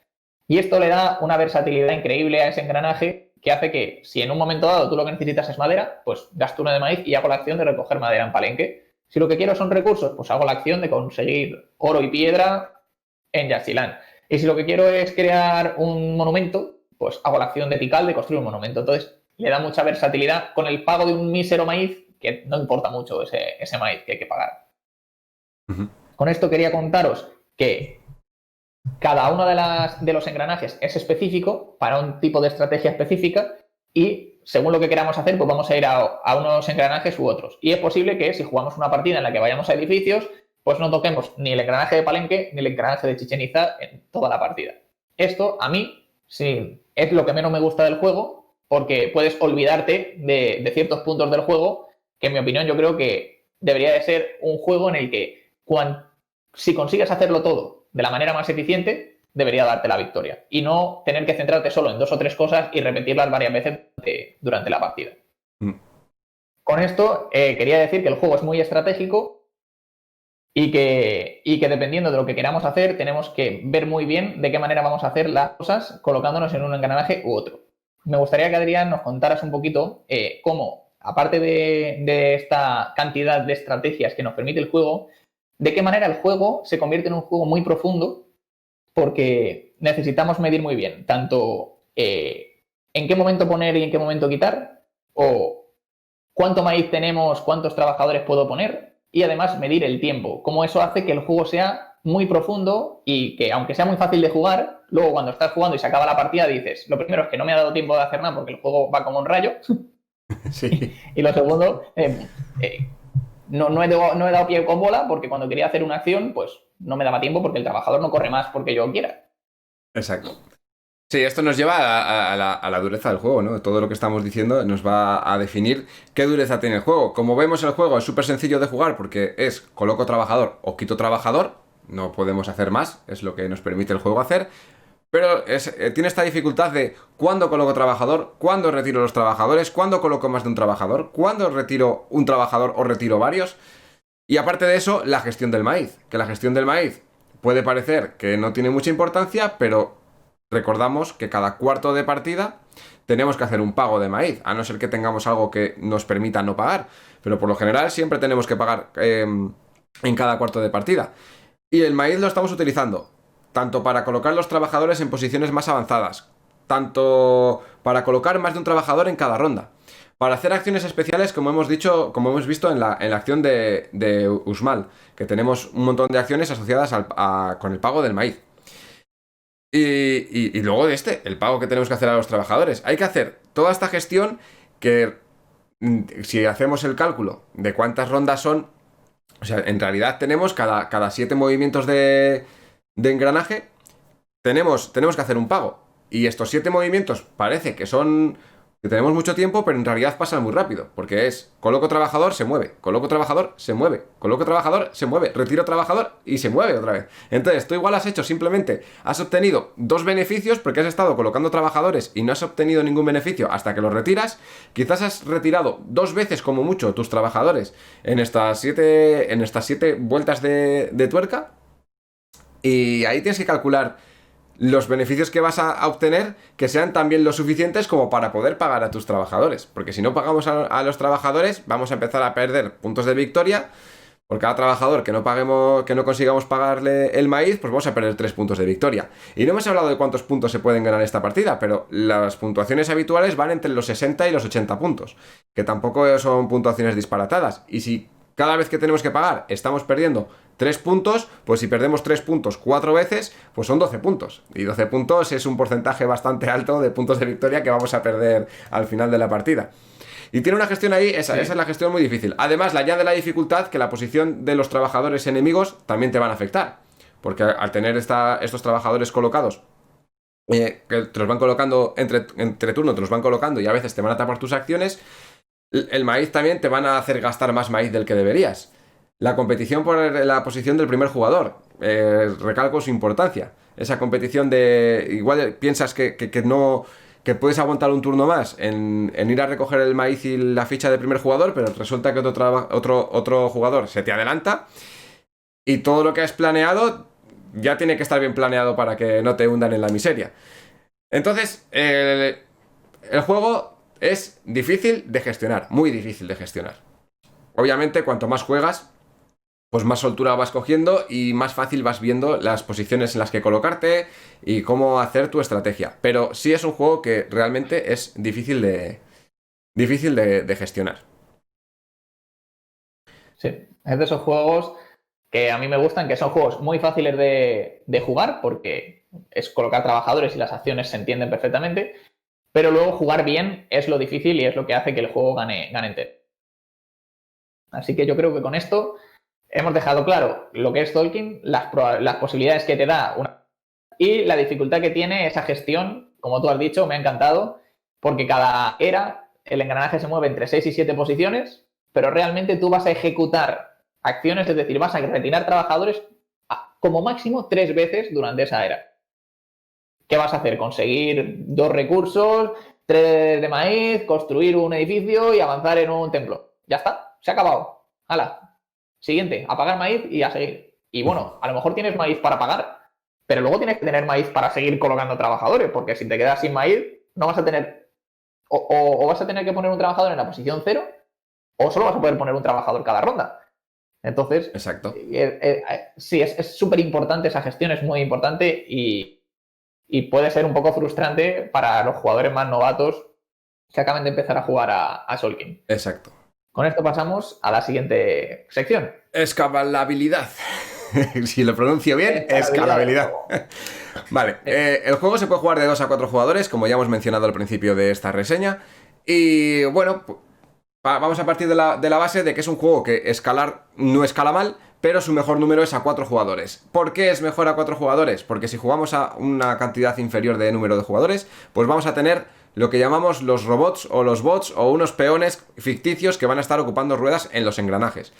S2: Y esto le da una versatilidad increíble a ese engranaje que hace que, si en un momento dado tú lo que necesitas es madera, pues gasto una de maíz y hago la acción de recoger madera en Palenque. Si lo que quiero son recursos, pues hago la acción de conseguir oro y piedra en Yaxchilán. Y si lo que quiero es crear un monumento, pues hago la acción de Tikal de construir un monumento. Entonces, le da mucha versatilidad con el pago de un mísero maíz, que no importa mucho ese maíz que hay que pagar. Con esto quería contaros que cada uno de los engranajes es específico para un tipo de estrategia específica y según lo que queramos hacer, pues vamos a ir a unos engranajes u otros. Y es posible que si jugamos una partida en la que vayamos a edificios, pues no toquemos ni el engranaje de Palenque ni el engranaje de Chichén Itzá en toda la partida. Esto, a mí, sí, es lo que menos me gusta del juego, porque puedes olvidarte de ciertos puntos del juego que, en mi opinión, yo creo que debería de ser un juego en el que si consigues hacerlo todo de la manera más eficiente, debería darte la victoria. Y no tener que centrarte solo en 2 o 3 cosas y repetirlas varias veces durante la partida. Con esto quería decir que el juego es muy estratégico y que dependiendo de lo que queramos hacer, tenemos que ver muy bien de qué manera vamos a hacer las cosas colocándonos en un engranaje u otro. Me gustaría que, Adrián, nos contaras un poquito cómo, aparte de esta cantidad de estrategias que nos permite el juego, de qué manera el juego se convierte en un juego muy profundo, porque necesitamos medir muy bien tanto en qué momento poner y en qué momento quitar, o cuánto maíz tenemos, cuántos trabajadores puedo poner, y además medir el tiempo. Cómo eso hace que el juego sea muy profundo y que, aunque sea muy fácil de jugar, luego cuando estás jugando y se acaba la partida dices, lo primero es que no me ha dado tiempo de hacer nada porque el juego va como un rayo.
S1: Sí.
S2: Y lo segundo, no he dado pie con bola porque cuando quería hacer una acción, pues no me daba tiempo porque el trabajador no corre más porque yo quiera.
S1: Exacto. Sí, esto nos lleva a la dureza del juego, ¿no? Todo lo que estamos diciendo nos va a definir qué dureza tiene el juego. Como vemos, el juego es súper sencillo de jugar porque es coloco trabajador o quito trabajador. No podemos hacer más, es lo que nos permite el juego hacer. Pero tiene esta dificultad de cuándo coloco trabajador, cuándo retiro los trabajadores, cuándo coloco más de un trabajador, cuándo retiro un trabajador o retiro varios. Y aparte de eso, la gestión del maíz. Que la gestión del maíz puede parecer que no tiene mucha importancia, pero recordamos que cada cuarto de partida tenemos que hacer un pago de maíz, a no ser que tengamos algo que nos permita no pagar. Pero por lo general siempre tenemos que pagar en cada cuarto de partida. Y el maíz lo estamos utilizando tanto para colocar los trabajadores en posiciones más avanzadas, tanto para colocar más de un trabajador en cada ronda, para hacer acciones especiales, como hemos dicho, como hemos visto en la acción de Usmal, que tenemos un montón de acciones asociadas con el pago del maíz. Y luego el pago que tenemos que hacer a los trabajadores. Hay que hacer toda esta gestión que, si hacemos el cálculo de cuántas rondas son, o sea, en realidad tenemos cada 7 movimientos de engranaje, tenemos que hacer un pago. Y estos 7 movimientos parece que tenemos mucho tiempo, pero en realidad pasan muy rápido, porque es coloco trabajador, se mueve, coloco trabajador, se mueve, coloco trabajador, se mueve, retiro trabajador y se mueve otra vez. Entonces, tú igual has obtenido 2 beneficios porque has estado colocando trabajadores y no has obtenido ningún beneficio hasta que los retiras. Quizás has retirado 2 veces como mucho tus trabajadores en estas 7 vueltas de tuerca, y ahí tienes que calcular los beneficios que vas a obtener, que sean también lo suficientes como para poder pagar a tus trabajadores. Porque si no pagamos a los trabajadores, vamos a empezar a perder puntos de victoria. Por cada trabajador que no consigamos pagarle el maíz, pues vamos a perder 3 puntos de victoria. Y no hemos hablado de cuántos puntos se pueden ganar esta partida, pero las puntuaciones habituales van entre los 60 y los 80 puntos, que tampoco son puntuaciones disparatadas. Y si cada vez que tenemos que pagar estamos perdiendo 3 puntos, pues si perdemos 3 puntos 4 veces, pues son 12 puntos. Y 12 puntos es un porcentaje bastante alto de puntos de victoria que vamos a perder al final de la partida. Y tiene una gestión ahí, esa es la gestión muy difícil. Además, le añade la dificultad que la posición de los trabajadores enemigos también te van a afectar. Porque al tener estos trabajadores colocados, que te los van colocando entre turno, te los van colocando y a veces te van a tapar tus acciones, el maíz también te van a hacer gastar más maíz del que deberías. La competición por la posición del primer jugador, recalco su importancia. Esa competición de... Igual piensas que no... que puedes aguantar un turno más en ir a recoger el maíz y la ficha del primer jugador, pero resulta que otro jugador se te adelanta y todo lo que has planeado ya tiene que estar bien planeado para que no te hundan en la miseria. Entonces, el juego es difícil de gestionar, muy difícil de gestionar. Obviamente, cuanto más juegas, pues más soltura vas cogiendo y más fácil vas viendo las posiciones en las que colocarte y cómo hacer tu estrategia. Pero sí es un juego que realmente es difícil de gestionar.
S2: Sí, es de esos juegos que a mí me gustan, que son juegos muy fáciles de jugar porque es colocar trabajadores y las acciones se entienden perfectamente, pero luego jugar bien es lo difícil y es lo que hace que el juego gane entero. Así que yo creo que con esto hemos dejado claro lo que es Tolkien, las posibilidades que te da y la dificultad que tiene esa gestión. Como tú has dicho, me ha encantado, porque cada era el engranaje se mueve entre 6 y 7 posiciones, pero realmente tú vas a ejecutar acciones, es decir, vas a retirar trabajadores como máximo 3 veces durante esa era. ¿Qué vas a hacer? Conseguir 2 recursos, 3 de maíz, construir un edificio y avanzar en un templo. Ya está, se ha acabado. Hala. Siguiente, apagar maíz y a seguir. Y bueno, a lo mejor tienes maíz para pagar, pero luego tienes que tener maíz para seguir colocando trabajadores, porque si te quedas sin maíz, no vas a tener. O vas a tener que poner un trabajador en la posición 0, o solo vas a poder poner un trabajador cada ronda. Entonces,
S1: Exacto.
S2: sí, es súper importante esa gestión, es muy importante y puede ser un poco frustrante para los jugadores más novatos que acaban de empezar a jugar a Solkin.
S1: Exacto.
S2: Con esto pasamos a la siguiente sección.
S1: Escalabilidad. Si lo pronuncio bien, escalabilidad. Vale, el juego se puede jugar de 2 a 4 jugadores, como ya hemos mencionado al principio de esta reseña. Y bueno, vamos a partir de la base de que es un juego que escalar no escala mal, pero su mejor número es a 4 jugadores. ¿Por qué es mejor a 4 jugadores? Porque si jugamos a una cantidad inferior de número de jugadores, pues vamos a tener lo que llamamos los robots o los bots o unos peones ficticios que van a estar ocupando ruedas en los engranajes.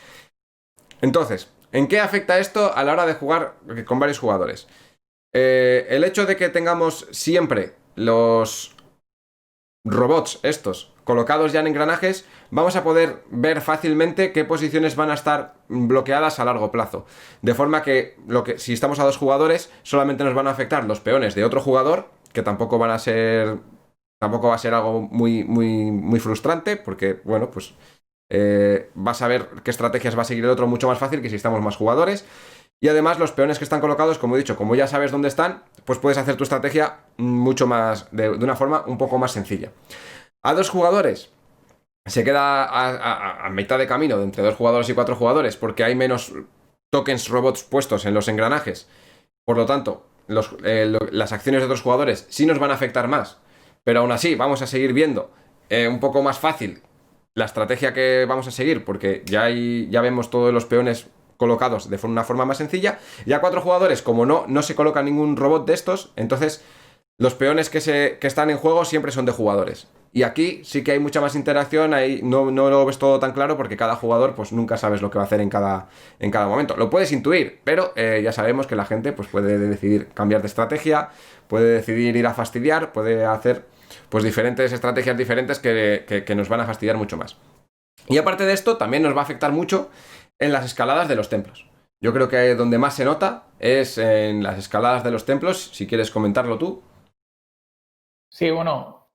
S1: Entonces, ¿en qué afecta esto a la hora de jugar con varios jugadores? El hecho de que tengamos siempre los robots estos colocados ya en engranajes, vamos a poder ver fácilmente qué posiciones van a estar bloqueadas a largo plazo. De forma que, si estamos a 2 jugadores, solamente nos van a afectar los peones de otro jugador, que tampoco va a ser algo muy frustrante, porque, bueno, pues vas a ver qué estrategias va a seguir el otro mucho más fácil que si estamos más jugadores. Y además los peones que están colocados, como he dicho, como ya sabes dónde están, pues puedes hacer tu estrategia mucho más, de una forma un poco más sencilla. A 2 jugadores se queda a mitad de camino de entre 2 jugadores y 4 jugadores, porque hay menos tokens robots puestos en los engranajes. Por lo tanto, las acciones de otros jugadores sí nos van a afectar más, pero aún así vamos a seguir viendo un poco más fácil la estrategia que vamos a seguir, porque ya vemos todos los peones colocados de una forma más sencilla. Y a 4 jugadores, como no se coloca ningún robot de estos, entonces los peones que están en juego siempre son de jugadores. Y aquí sí que hay mucha más interacción, ahí no lo ves todo tan claro, porque cada jugador pues nunca sabes lo que va a hacer en cada momento. Lo puedes intuir, pero ya sabemos que la gente pues puede decidir cambiar de estrategia, puede decidir ir a fastidiar, puede hacer pues diferentes estrategias diferentes que nos van a fastidiar mucho más. Y aparte de esto, también nos va a afectar mucho en las escaladas de los templos. Yo creo que donde más se nota es en las escaladas de los templos. Si quieres comentarlo tú.
S2: Sí, bueno,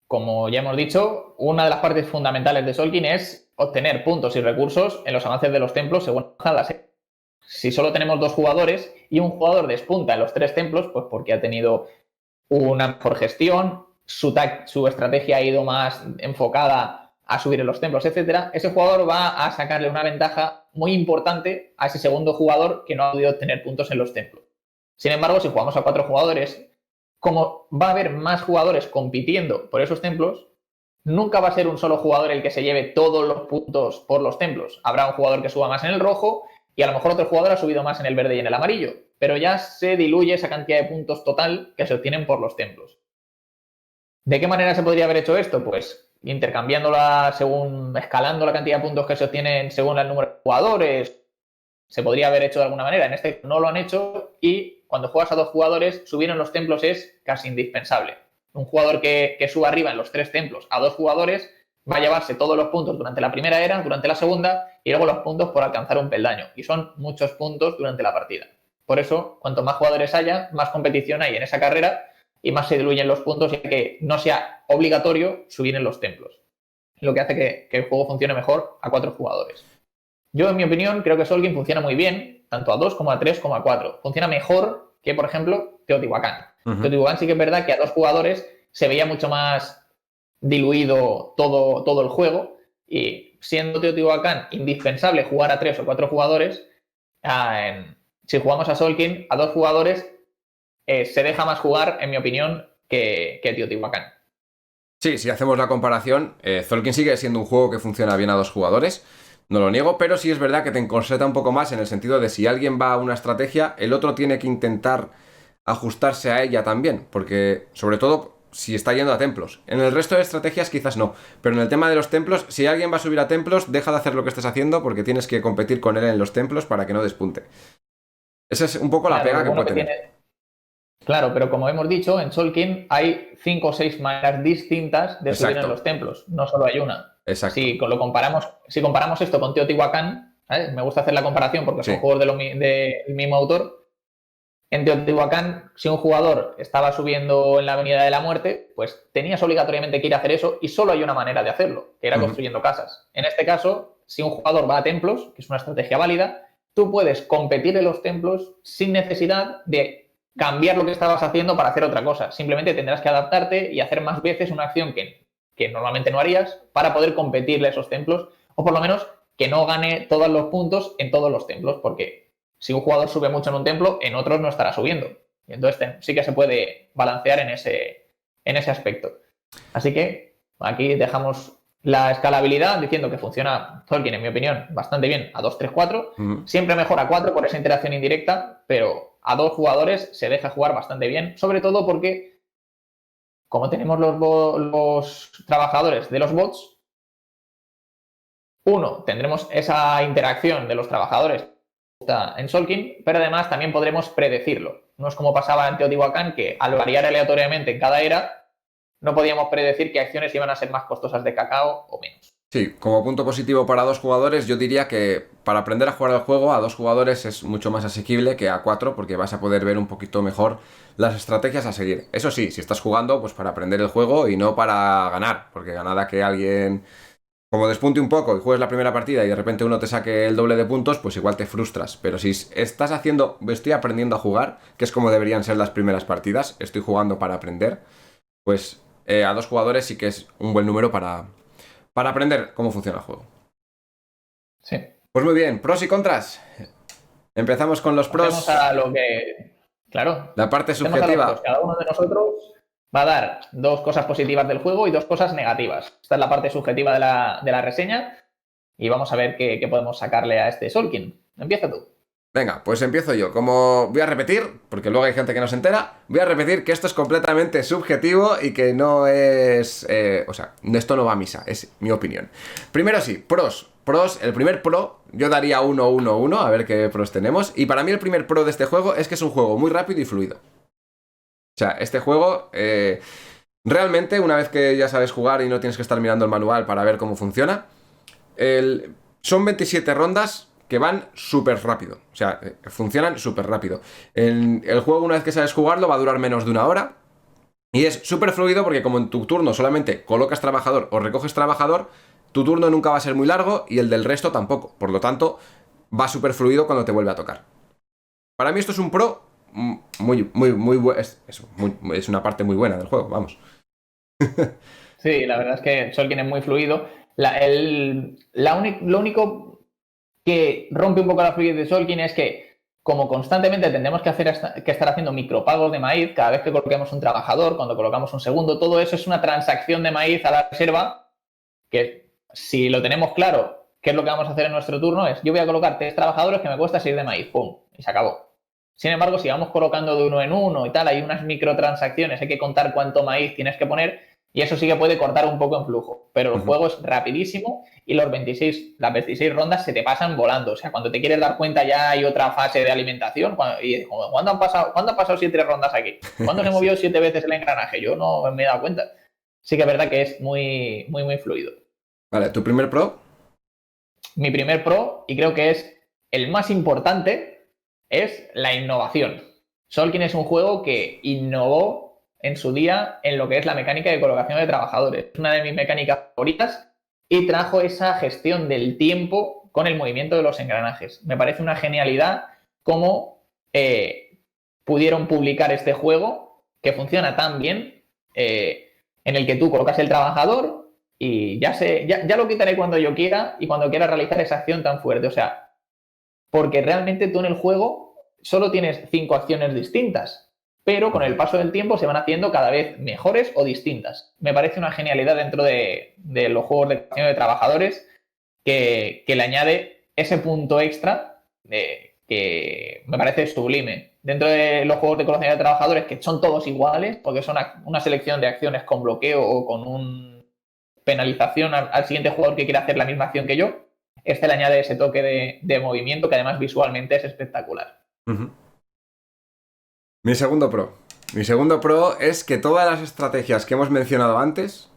S2: como ya hemos dicho, una de las partes fundamentales de Solkin es obtener puntos y recursos en los avances de los templos según avanzan las. Si solo tenemos 2 jugadores y un jugador despunta en los 3 templos, pues porque ha tenido una mejor gestión, su estrategia ha ido más enfocada a subir en los templos, etcétera, ese jugador va a sacarle una ventaja muy importante a ese segundo jugador que no ha podido obtener puntos en los templos. Sin embargo, si jugamos a 4 jugadores, como va a haber más jugadores compitiendo por esos templos, nunca va a ser un solo jugador el que se lleve todos los puntos por los templos. Habrá un jugador que suba más en el rojo y a lo mejor otro jugador ha subido más en el verde y en el amarillo, pero ya se diluye esa cantidad de puntos total que se obtienen por los templos. ¿De qué manera se podría haber hecho esto? Pues intercambiándola escalando la cantidad de puntos que se obtienen según el número de jugadores. Se podría haber hecho de alguna manera. En este no lo han hecho y cuando juegas a 2 jugadores, subir en los templos es casi indispensable. Un jugador que suba arriba en los 3 templos a 2 jugadores va a llevarse todos los puntos durante la primera era, durante la segunda y luego los puntos por alcanzar un peldaño. Y son muchos puntos durante la partida. Por eso, cuanto más jugadores haya, más competición hay en esa carrera y más se diluyen los puntos y que no sea obligatorio subir en los templos. Lo que hace que el juego funcione mejor a 4 jugadores. Yo, en mi opinión, creo que Solkin funciona muy bien, tanto a 2 como a 3 como a 4. Funciona mejor que, por ejemplo, Teotihuacán. Teotihuacán sí que es verdad que a 2 jugadores se veía mucho más diluido todo el juego y siendo Teotihuacán indispensable jugar a 3 o 4 jugadores, si jugamos a Solkin, a 2 jugadores se deja más jugar, en mi opinión, que Teotihuacán.
S1: Sí, si hacemos la comparación, Solkin sigue siendo un juego que funciona bien a 2 jugadores, no lo niego, pero sí es verdad que te encorseta un poco más en el sentido de si alguien va a una estrategia, el otro tiene que intentar ajustarse a ella también, porque sobre todo si está yendo a templos. En el resto de estrategias quizás no, pero en el tema de los templos, si alguien va a subir a templos, deja de hacer lo que estés haciendo porque tienes que competir con él en los templos para que no despunte. Esa es un poco la pega que puede tener.
S2: Claro, pero como hemos dicho, en Solkin hay 5 o 6 maneras distintas de subir en los templos, no solo hay una.
S1: Exacto.
S2: Si comparamos esto con Teotihuacán, ¿sabes? Me gusta hacer la comparación porque son juegos del mismo autor. En Teotihuacán, si un jugador estaba subiendo en la Avenida de la Muerte, pues tenías obligatoriamente que ir a hacer eso y solo hay una manera de hacerlo, que era construyendo casas. En este caso, si un jugador va a templos, que es una estrategia válida, tú puedes competir en los templos sin necesidad de cambiar lo que estabas haciendo para hacer otra cosa. Simplemente tendrás que adaptarte y hacer más veces una acción que normalmente no harías para poder competirle a esos templos, o por lo menos que no gane todos los puntos en todos los templos, porque si un jugador sube mucho en un templo, en otros no estará subiendo. Y entonces sí que se puede balancear en ese aspecto. Así que aquí dejamos la escalabilidad diciendo que funciona Tolkien, en mi opinión, bastante bien a 2, 3, 4. Siempre mejor a 4 por esa interacción indirecta, pero a 2 jugadores se deja jugar bastante bien, sobre todo porque como tenemos los trabajadores de los bots, tendremos esa interacción de los trabajadores en Solkin, pero además también podremos predecirlo. No es como pasaba en Teotihuacán, que al variar aleatoriamente en cada era, no podíamos predecir qué acciones iban a ser más costosas de cacao o menos.
S1: Sí, como punto positivo para 2 jugadores, yo diría que para aprender a jugar al juego a 2 jugadores es mucho más asequible que a 4 porque vas a poder ver un poquito mejor las estrategias a seguir. Eso sí, si estás jugando, pues para aprender el juego y no para ganar, porque ganada que alguien como despunte un poco y juegues la primera partida y de repente uno te saque el doble de puntos, pues igual te frustras. Pero si estoy aprendiendo a jugar, que es como deberían ser las primeras partidas, estoy jugando para aprender, pues a 2 jugadores sí que es un buen número para aprender cómo funciona el juego.
S2: Sí.
S1: Pues muy bien, pros y contras. Empezamos con los pros.
S2: Hacemos a lo que... Claro.
S1: La parte subjetiva.
S2: Cada uno de nosotros va a dar 2 cosas positivas del juego y 2 cosas negativas. Esta es la parte subjetiva de la reseña y vamos a ver qué podemos sacarle a este Solkin. Empieza tú.
S1: Venga, pues empiezo yo. Como voy a repetir, porque luego hay gente que no se entera, voy a repetir que esto es completamente subjetivo y que no es... esto no va a misa, es mi opinión. Primero sí, pros. Pros, el primer pro, yo daría 1, 1, 1, a ver qué pros tenemos. Y para mí el primer pro de este juego es que es un juego muy rápido y fluido. O sea, este juego, realmente, una vez que ya sabes jugar y no tienes que estar mirando el manual para ver cómo funciona, son 27 rondas que van súper rápido. O sea, funcionan súper rápido. El juego, una vez que sabes jugarlo, va a durar menos de 1 hora. Y es súper fluido porque como en tu turno solamente colocas trabajador o recoges trabajador, tu turno nunca va a ser muy largo y el del resto tampoco. Por lo tanto, va súper fluido cuando te vuelve a tocar. Para mí esto es un pro muy bueno. Es una parte muy buena del juego, vamos.
S2: Sí, la verdad es que Solkin es muy fluido. Lo único que rompe un poco la fluidez de Solkin es que, como constantemente tendremos que estar haciendo micropagos de maíz cada vez que coloquemos un trabajador, cuando colocamos un segundo, todo eso es una transacción de maíz a la reserva que, si lo tenemos claro, qué es lo que vamos a hacer en nuestro turno, es yo voy a colocar 3 trabajadores que me cuesta 6 de maíz, ¡pum! Y se acabó. Sin embargo, si vamos colocando de uno en uno y tal, hay unas microtransacciones, hay que contar cuánto maíz tienes que poner y eso sí que puede cortar un poco en flujo. Pero el juego es rapidísimo y las 26 rondas se te pasan volando. O sea, cuando te quieres dar cuenta ya hay otra fase de alimentación. ¿Cuándo han pasado 7 rondas aquí? ¿Cuándo se movió 7 veces el engranaje? Yo no me he dado cuenta. Sí que es verdad que es muy, muy, muy fluido.
S1: Vale, ¿tu primer pro?
S2: Mi primer pro, y creo que es el más importante, es la innovación. Solkin es un juego que innovó en su día en lo que es la mecánica de colocación de trabajadores. Es una de mis mecánicas favoritas y trajo esa gestión del tiempo con el movimiento de los engranajes. Me parece una genialidad cómo pudieron publicar este juego que funciona tan bien, en el que tú colocas el trabajador y ya lo quitaré cuando yo quiera y cuando quiera realizar esa acción tan fuerte. O sea, porque realmente tú en el juego solo tienes 5 acciones distintas, pero con el paso del tiempo se van haciendo cada vez mejores o distintas. Me parece una genialidad dentro de los juegos de creación de trabajadores que le añade ese punto extra que me parece sublime. Dentro de los juegos de colocación de trabajadores, que son todos iguales, porque son una selección de acciones con bloqueo o con una penalización al siguiente jugador que quiera hacer la misma acción que yo, este le añade ese toque de movimiento que además visualmente es espectacular.
S1: Mi segundo pro. Mi segundo pro es que todas las estrategias que hemos mencionado antes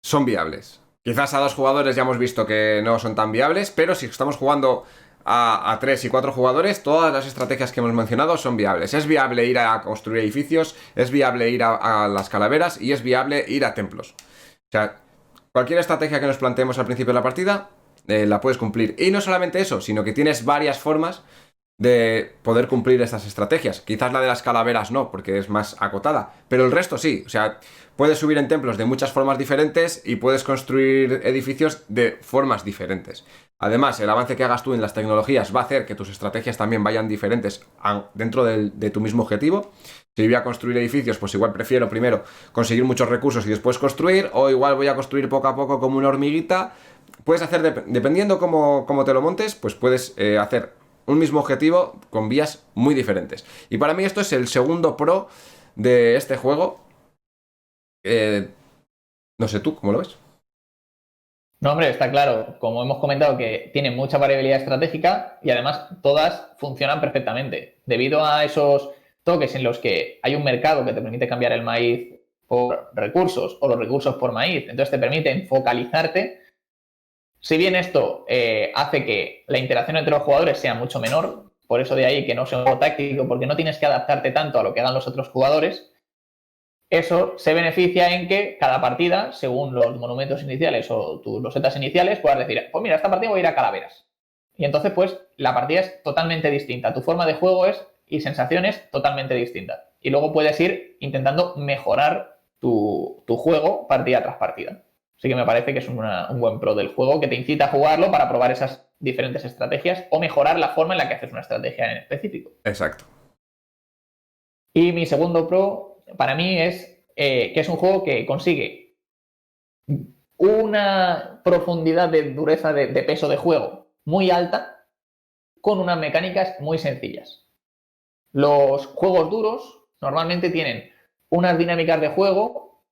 S1: son viables. Quizás a 2 jugadores ya hemos visto que no son tan viables, pero si estamos jugando a 3 y 4 jugadores, todas las estrategias que hemos mencionado son viables. Es viable ir a construir edificios, es viable ir a las calaveras y es viable ir a templos. O sea, cualquier estrategia que nos planteemos al principio de la partida, la puedes cumplir. Y no solamente eso, sino que tienes varias formas de poder cumplir estas estrategias. Quizás la de las calaveras no, porque es más acotada, pero el resto sí. O sea, puedes subir en templos de muchas formas diferentes y puedes construir edificios de formas diferentes. Además, el avance que hagas tú en las tecnologías va a hacer que tus estrategias también vayan diferentes dentro de tu mismo objetivo. Si voy a construir edificios, pues igual prefiero primero conseguir muchos recursos y después construir, o igual voy a construir poco a poco como una hormiguita. Puedes hacer, dependiendo cómo te lo montes, pues puedes hacer un mismo objetivo con vías muy diferentes. Y para mí esto es el segundo pro de este juego. No sé tú, ¿cómo lo ves?
S2: No, hombre, está claro, como hemos comentado, que tiene mucha variabilidad estratégica y además todas funcionan perfectamente. Debido a esos toques en los que hay un mercado que te permite cambiar el maíz por recursos o los recursos por maíz, entonces te permiten focalizarte. Si bien esto hace que la interacción entre los jugadores sea mucho menor, por eso de ahí que no sea un juego táctico, porque no tienes que adaptarte tanto a lo que hagan los otros jugadores, eso se beneficia en que cada partida, según los monumentos iniciales o tus losetas iniciales, puedas decir, pues mira, esta partida voy a ir a calaveras. Y entonces, pues, la partida es totalmente distinta. Tu forma de juego y sensaciones totalmente distinta. Y luego puedes ir intentando mejorar tu juego partida tras partida. Así que me parece que es un buen pro del juego que te incita a jugarlo para probar esas diferentes estrategias o mejorar la forma en la que haces una estrategia en específico.
S1: Exacto.
S2: Y mi segundo pro para mí es que es un juego que consigue una profundidad de dureza de peso de juego muy alta con unas mecánicas muy sencillas. Los juegos duros normalmente tienen unas dinámicas de juego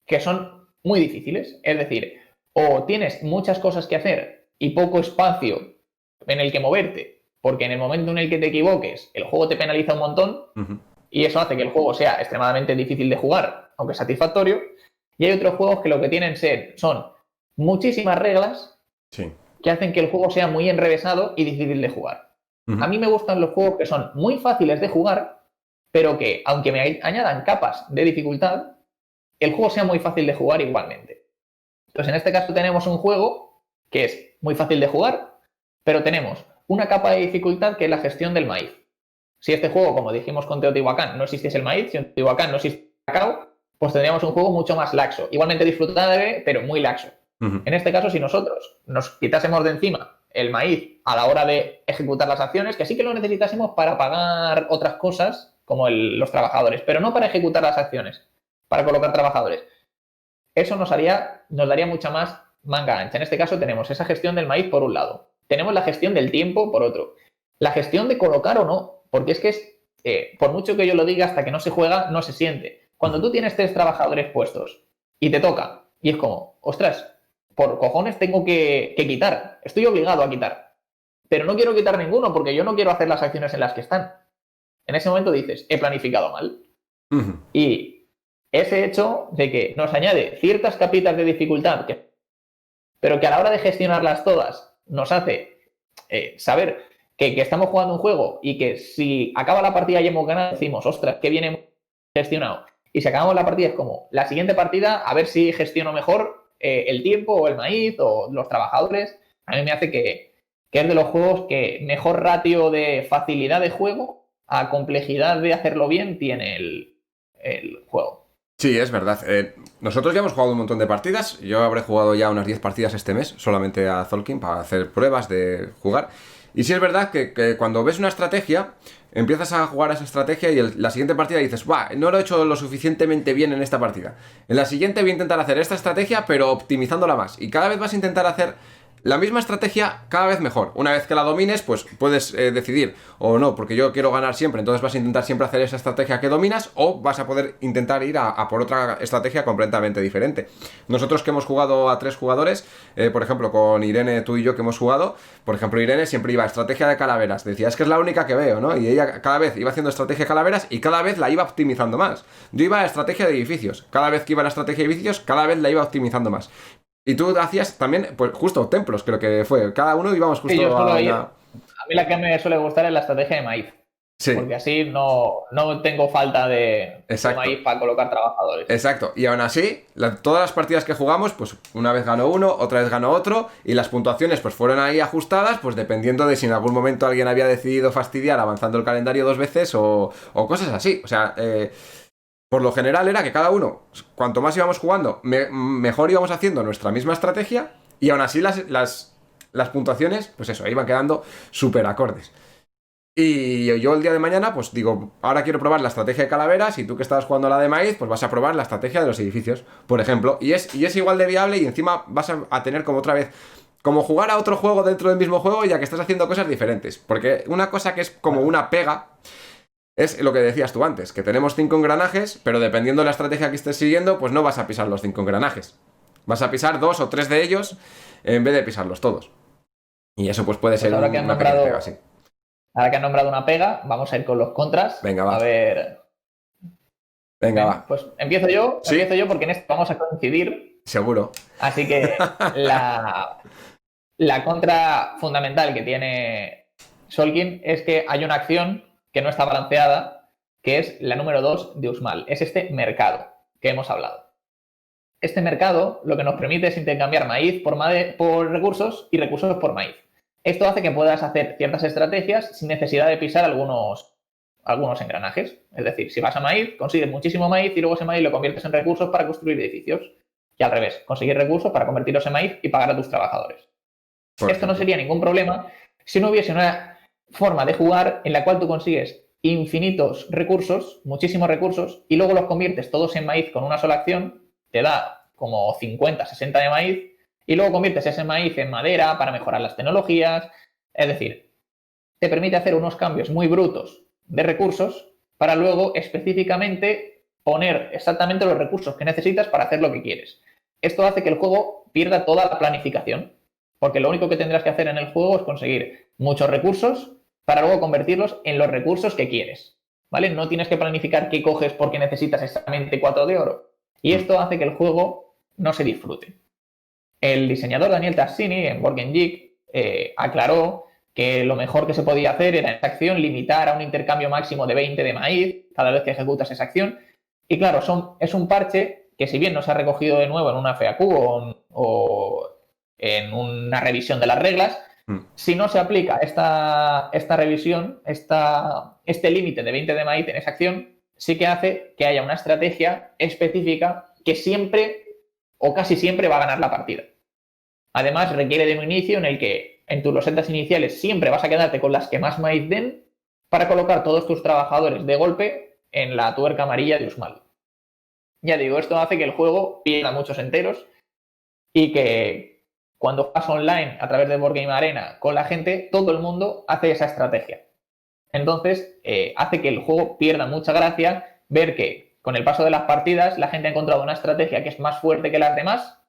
S2: que son muy difíciles. Es decir, o tienes muchas cosas que hacer y poco espacio en el que moverte, porque en el momento en el que te equivoques, el juego te penaliza un montón. Y eso hace que el juego sea extremadamente difícil de jugar, aunque satisfactorio. Y hay otros juegos que lo que tienen son muchísimas reglas que hacen que el juego sea muy enrevesado y difícil de jugar. A mí me gustan los juegos que son muy fáciles de jugar, pero que, aunque me añadan capas de dificultad, el juego sea muy fácil de jugar igualmente. Entonces, en este caso tenemos un juego que es muy fácil de jugar, pero tenemos una capa de dificultad que es la gestión del maíz. Si este juego, como dijimos con Teotihuacán, no existiese el maíz, si en Teotihuacán no existiese el cacao, pues tendríamos un juego mucho más laxo. Igualmente disfrutable, pero muy laxo. En este caso, si nosotros nos quitásemos de encima el maíz a la hora de ejecutar las acciones, que sí que lo necesitásemos para pagar otras cosas, como los trabajadores, pero no para ejecutar las acciones, para colocar trabajadores. Eso nos daría mucha más manga ancha. En este caso tenemos esa gestión del maíz por un lado. Tenemos la gestión del tiempo por otro. La gestión de colocar o no. Porque es que por mucho que yo lo diga, hasta que no se juega, no se siente. Cuando tú tienes 3 trabajadores puestos y te toca, y es como, ostras, por cojones tengo que quitar. Estoy obligado a quitar. Pero no quiero quitar ninguno porque yo no quiero hacer las acciones en las que están. En ese momento dices, he planificado mal. Y ese hecho de que nos añade ciertas capitas de dificultad, pero que a la hora de gestionarlas todas nos hace saber que estamos jugando un juego y que si acaba la partida y hemos ganado, decimos, ostras, qué bien hemos gestionado. Y si acabamos la partida es como, la siguiente partida, a ver si gestiono mejor el tiempo o el maíz o los trabajadores. A mí me hace que es de los juegos que mejor ratio de facilidad de juego a complejidad de hacerlo bien tiene el juego.
S1: Sí, es verdad. Nosotros ya hemos jugado un montón de partidas. Yo habré jugado ya unas 10 partidas este mes, solamente a Tzolk'in, para hacer pruebas de jugar. Y sí es verdad que cuando ves una estrategia, empiezas a jugar a esa estrategia y la siguiente partida dices, no lo he hecho lo suficientemente bien en esta partida. En la siguiente voy a intentar hacer esta estrategia, pero optimizándola más. Y cada vez vas a intentar hacer la misma estrategia cada vez mejor. Una vez que la domines, pues puedes decidir o no, porque yo quiero ganar siempre, entonces vas a intentar siempre hacer esa estrategia que dominas, o vas a poder intentar ir a por otra estrategia completamente diferente. Nosotros que hemos jugado a 3 jugadores, por ejemplo, con Irene, tú y yo que hemos jugado, por ejemplo, Irene siempre iba a estrategia de calaveras, decía, es que es la única que veo, ¿no? Y ella cada vez iba haciendo estrategia de calaveras y cada vez la iba optimizando más. Yo iba a estrategia de edificios, cada vez que iba a la estrategia de edificios, cada vez la iba optimizando más. Y tú hacías también, pues justo, templos, creo que fue. Cada uno íbamos justo
S2: a mí la que me suele gustar es la estrategia de maíz. Sí. Porque así no tengo falta de maíz para colocar trabajadores.
S1: Exacto. Y aún así, todas las partidas que jugamos, pues una vez ganó uno, otra vez ganó otro, y las puntuaciones pues fueron ahí ajustadas, pues dependiendo de si en algún momento alguien había decidido fastidiar avanzando el calendario 2 veces o cosas así. O sea, por lo general era que cada uno, cuanto más íbamos jugando, mejor íbamos haciendo nuestra misma estrategia, y aún así las puntuaciones, pues eso, iban quedando súper acordes. Y yo el día de mañana, pues digo, ahora quiero probar la estrategia de calaveras, y tú que estabas jugando la de maíz, pues vas a probar la estrategia de los edificios, por ejemplo. Y es igual de viable, y encima vas a tener como otra vez, como jugar a otro juego dentro del mismo juego, ya que estás haciendo cosas diferentes. Porque una cosa que es como una pega es lo que decías tú antes, que tenemos 5 engranajes, pero dependiendo de la estrategia que estés siguiendo, pues no vas a pisar los 5 engranajes. Vas a pisar 2 o 3 de ellos en vez de pisarlos todos. Y eso pues puede ser
S2: una
S1: pequeña pega, sí.
S2: Ahora que han nombrado una pega, vamos a ir con los contras.
S1: Venga, va.
S2: A ver.
S1: Venga, va.
S2: Pues empiezo yo. ¿Sí? Empiezo yo porque en esto vamos a coincidir.
S1: Seguro.
S2: Así que la contra fundamental que tiene Solkin es que hay una acción que no está balanceada, que es la número 2 de Uxmal. Es este mercado que hemos hablado. Este mercado lo que nos permite es intercambiar maíz por recursos y recursos por maíz. Esto hace que puedas hacer ciertas estrategias sin necesidad de pisar algunos engranajes. Es decir, si vas a maíz, consigues muchísimo maíz y luego ese maíz lo conviertes en recursos para construir edificios. Y al revés, conseguir recursos para convertirlos en maíz y pagar a tus trabajadores. Esto no sería ningún problema si no hubiese una forma de jugar en la cual tú consigues infinitos recursos, muchísimos recursos, y luego los conviertes todos en maíz con una sola acción, te da como 50, 60 de maíz, y luego conviertes ese maíz en madera para mejorar las tecnologías. Es decir, te permite hacer unos cambios muy brutos de recursos para luego específicamente poner exactamente los recursos que necesitas para hacer lo que quieres. Esto hace que el juego pierda toda la planificación, porque lo único que tendrás que hacer en el juego es conseguir muchos recursos para luego convertirlos en los recursos que quieres, ¿vale? No tienes que planificar qué coges porque necesitas exactamente 4 de oro. Y esto hace que el juego no se disfrute. El diseñador Daniel Tassini en Board Game Geek aclaró que lo mejor que se podía hacer era en esta acción limitar a un intercambio máximo de 20 de maíz cada vez que ejecutas esa acción. Y claro, es un parche que, si bien no se ha recogido de nuevo en una FAQ o en una revisión de las reglas, si no se aplica esta revisión, este límite de 20 de maíz en esa acción, sí que hace que haya una estrategia específica que siempre o casi siempre va a ganar la partida. Además, requiere de un inicio en el que en tus losetas iniciales siempre vas a quedarte con las que más maíz den para colocar todos tus trabajadores de golpe en la tuerca amarilla de Uxmal. Ya digo, esto hace que el juego pierda muchos enteros y que cuando juegas online a través de Board Game Arena con la gente, todo el mundo hace esa estrategia. Entonces, hace que el juego pierda mucha gracia ver que con el paso de las partidas la gente ha encontrado una estrategia que es más fuerte que las demás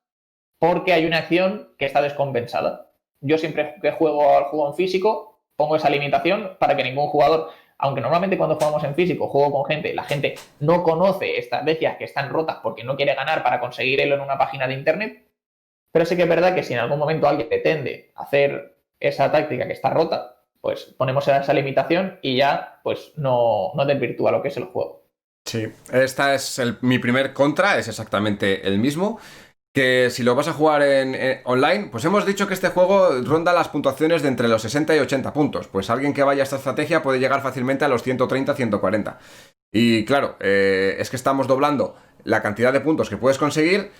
S2: porque hay una acción que está descompensada. Yo siempre que juego al juego en físico pongo esa limitación para que ningún jugador, aunque normalmente cuando jugamos en físico juego con gente, la gente no conoce estrategias que están rotas porque no quiere ganar para conseguir elo en una página de internet, pero sí que es verdad que si en algún momento alguien pretende hacer esa táctica que está rota, pues ponemos esa limitación y ya pues no desvirtúa lo que es el juego.
S1: Sí, esta es mi primer contra, es exactamente el mismo. Que si lo vas a jugar en online, pues hemos dicho que este juego ronda las puntuaciones de entre los 60 y 80 puntos. Pues alguien que vaya a esta estrategia puede llegar fácilmente a los 130, 140. Y claro, es que estamos doblando la cantidad de puntos que puedes conseguir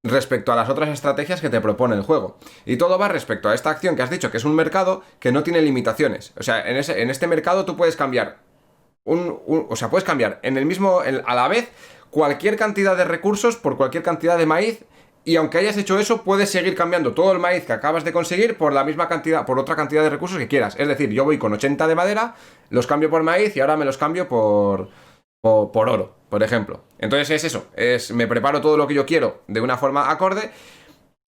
S1: respecto a las otras estrategias que te propone el juego. Y todo va respecto a esta acción que has dicho, que es un mercado que no tiene limitaciones. O sea, en este mercado tú puedes cambiar puedes cambiar a la vez cualquier cantidad de recursos por cualquier cantidad de maíz y aunque hayas hecho eso, puedes seguir cambiando todo el maíz que acabas de conseguir por la misma cantidad, por otra cantidad de recursos que quieras. Es decir, yo voy con 80 de madera, los cambio por maíz y ahora me los cambio por oro, por ejemplo. Entonces es eso, me preparo todo lo que yo quiero de una forma acorde.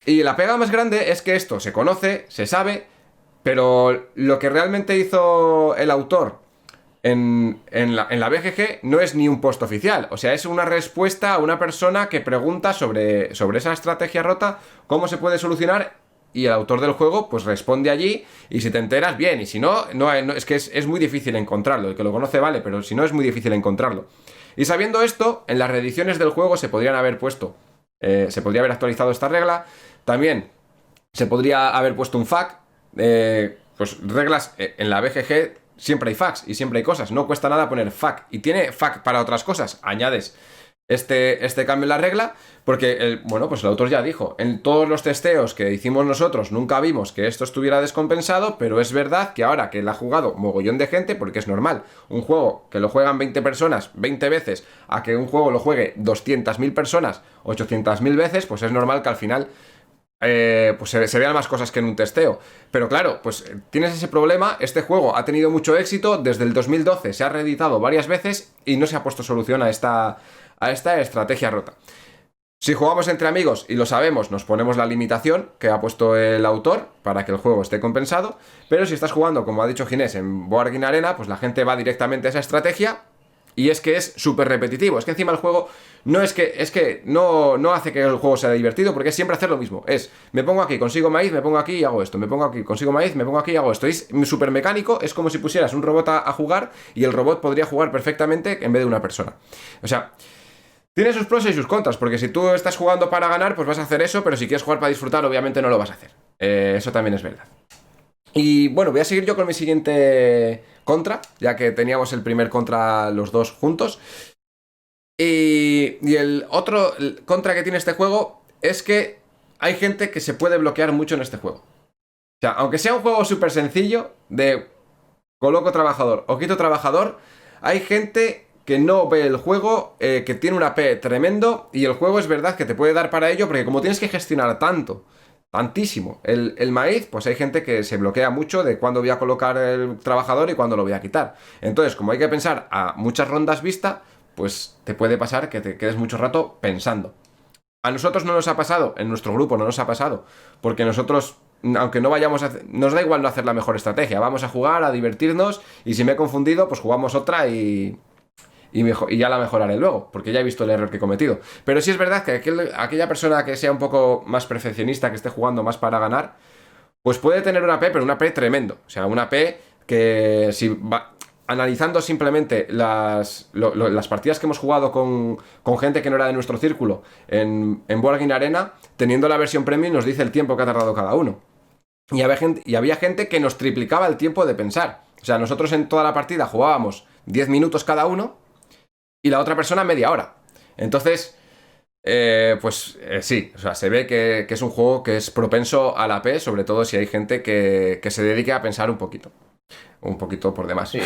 S1: Y la pega más grande es que esto se conoce, se sabe, pero lo que realmente hizo el autor en la BGG no es ni un post oficial, o sea, es una respuesta a una persona que pregunta sobre esa estrategia rota, cómo se puede solucionar, y el autor del juego pues responde allí, y si te enteras, bien, y si no, es que es muy difícil encontrarlo. El que lo conoce vale, pero si no, es muy difícil encontrarlo. Y sabiendo esto, en las reediciones del juego se podrían haber puesto, se podría haber actualizado esta regla. También se podría haber puesto un FAQ, pues reglas, en la BGG siempre hay FAQs y siempre hay cosas, no cuesta nada poner FAQ, y tiene FAQ para otras cosas, añades este cambio en la regla, porque bueno, pues el autor ya dijo, en todos los testeos que hicimos nosotros nunca vimos que esto estuviera descompensado, pero es verdad que ahora que la ha jugado mogollón de gente, porque es normal, un juego que lo juegan 20 personas 20 veces, a que un juego lo juegue 200.000 personas 800.000 veces, pues es normal que al final pues se vean más cosas que en un testeo. Pero claro, pues tienes ese problema. Este juego ha tenido mucho éxito. Desde el 2012 se ha reeditado varias veces y no se ha puesto solución a esta estrategia rota. Si jugamos entre amigos y lo sabemos, nos ponemos la limitación que ha puesto el autor para que el juego esté compensado. Pero si estás jugando, como ha dicho Ginés, en Board Game Arena, pues la gente va directamente a esa estrategia. Y es que es súper repetitivo. Es que encima el juego es que no hace que el juego sea divertido, porque es siempre hacer lo mismo. Me pongo aquí, consigo maíz, me pongo aquí y hago esto. Me pongo aquí, consigo maíz, me pongo aquí y hago esto. Es súper mecánico, es como si pusieras un robot a jugar, y el robot podría jugar perfectamente en vez de una persona. O sea, tiene sus pros y sus contras, porque si tú estás jugando para ganar, pues vas a hacer eso, pero si quieres jugar para disfrutar, obviamente no lo vas a hacer. Eso también es verdad. Y bueno, voy a seguir yo con mi siguiente contra, ya que teníamos el primer contra los dos juntos. Y el otro contra que tiene este juego es que hay gente que se puede bloquear mucho en este juego. O sea, aunque sea un juego súper sencillo de coloco trabajador o quito trabajador, hay gente que no ve el juego, que tiene un AP tremendo, y el juego es verdad que te puede dar para ello, porque como tienes que gestionar tantísimo el maíz, pues hay gente que se bloquea mucho de cuándo voy a colocar el trabajador y cuándo lo voy a quitar. Entonces, como hay que pensar a muchas rondas vista, pues te puede pasar que te quedes mucho rato pensando. A nosotros no nos ha pasado, en nuestro grupo no nos ha pasado, porque nosotros, aunque no vayamos nos da igual no hacer la mejor estrategia, vamos a jugar, a divertirnos, y si me he confundido, pues jugamos otra y ya la mejoraré luego, porque ya he visto el error que he cometido. Pero sí es verdad que aquella persona que sea un poco más perfeccionista, que esté jugando más para ganar, pues puede tener una AP, pero una AP tremendo. O sea, una AP que si va analizando simplemente las partidas que hemos jugado con gente que no era de nuestro círculo en Board Game Arena, teniendo la versión premium, nos dice el tiempo que ha tardado cada uno. Y había gente que nos triplicaba el tiempo de pensar. O sea, nosotros en toda la partida jugábamos 10 minutos cada uno, y la otra persona media hora. Entonces, sí, o sea, se ve que es un juego que es propenso a la AP, sobre todo si hay gente que se dedique a pensar un poquito por demás.
S2: Sí,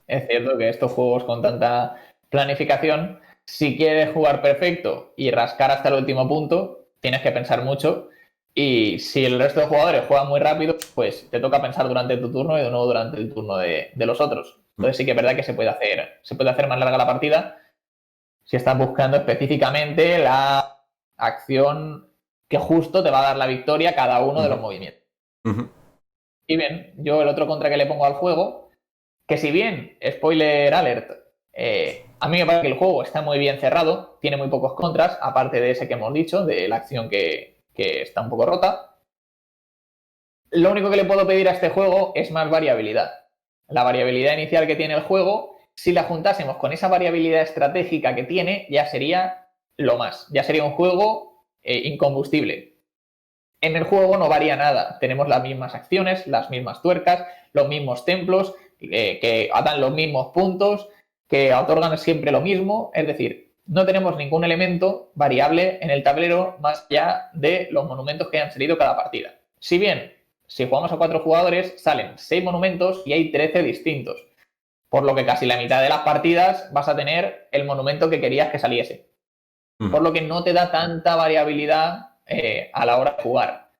S2: es cierto que estos juegos con tanta planificación, si quieres jugar perfecto y rascar hasta el último punto, tienes que pensar mucho. Y si el resto de jugadores juegan muy rápido, pues te toca pensar durante tu turno y de nuevo durante el turno de los otros. Entonces sí que es verdad que se puede hacer más larga la partida si estás buscando específicamente la acción que justo te va a dar la victoria a cada uno de los movimientos. Y bien, yo el otro contra que le pongo al juego, que si bien, spoiler alert, a mí me parece que el juego está muy bien cerrado, tiene muy pocos contras, aparte de ese que hemos dicho, de la acción que está un poco rota. Lo único que le puedo pedir a este juego es más variabilidad. La variabilidad inicial que tiene el juego, si la juntásemos con esa variabilidad estratégica que tiene, ya sería lo más. Ya sería un juego incombustible. En el juego no varía nada. Tenemos las mismas acciones, las mismas tuercas, los mismos templos, que atan los mismos puntos, que otorgan siempre lo mismo. Es decir, no tenemos ningún elemento variable en el tablero más allá de los monumentos que hayan salido cada partida. Si bien, si jugamos a 4 jugadores, salen 6 monumentos y hay 13 distintos. Por lo que casi la mitad de las partidas vas a tener el monumento que querías que saliese. por lo que no te da tanta variabilidad a la hora de jugar.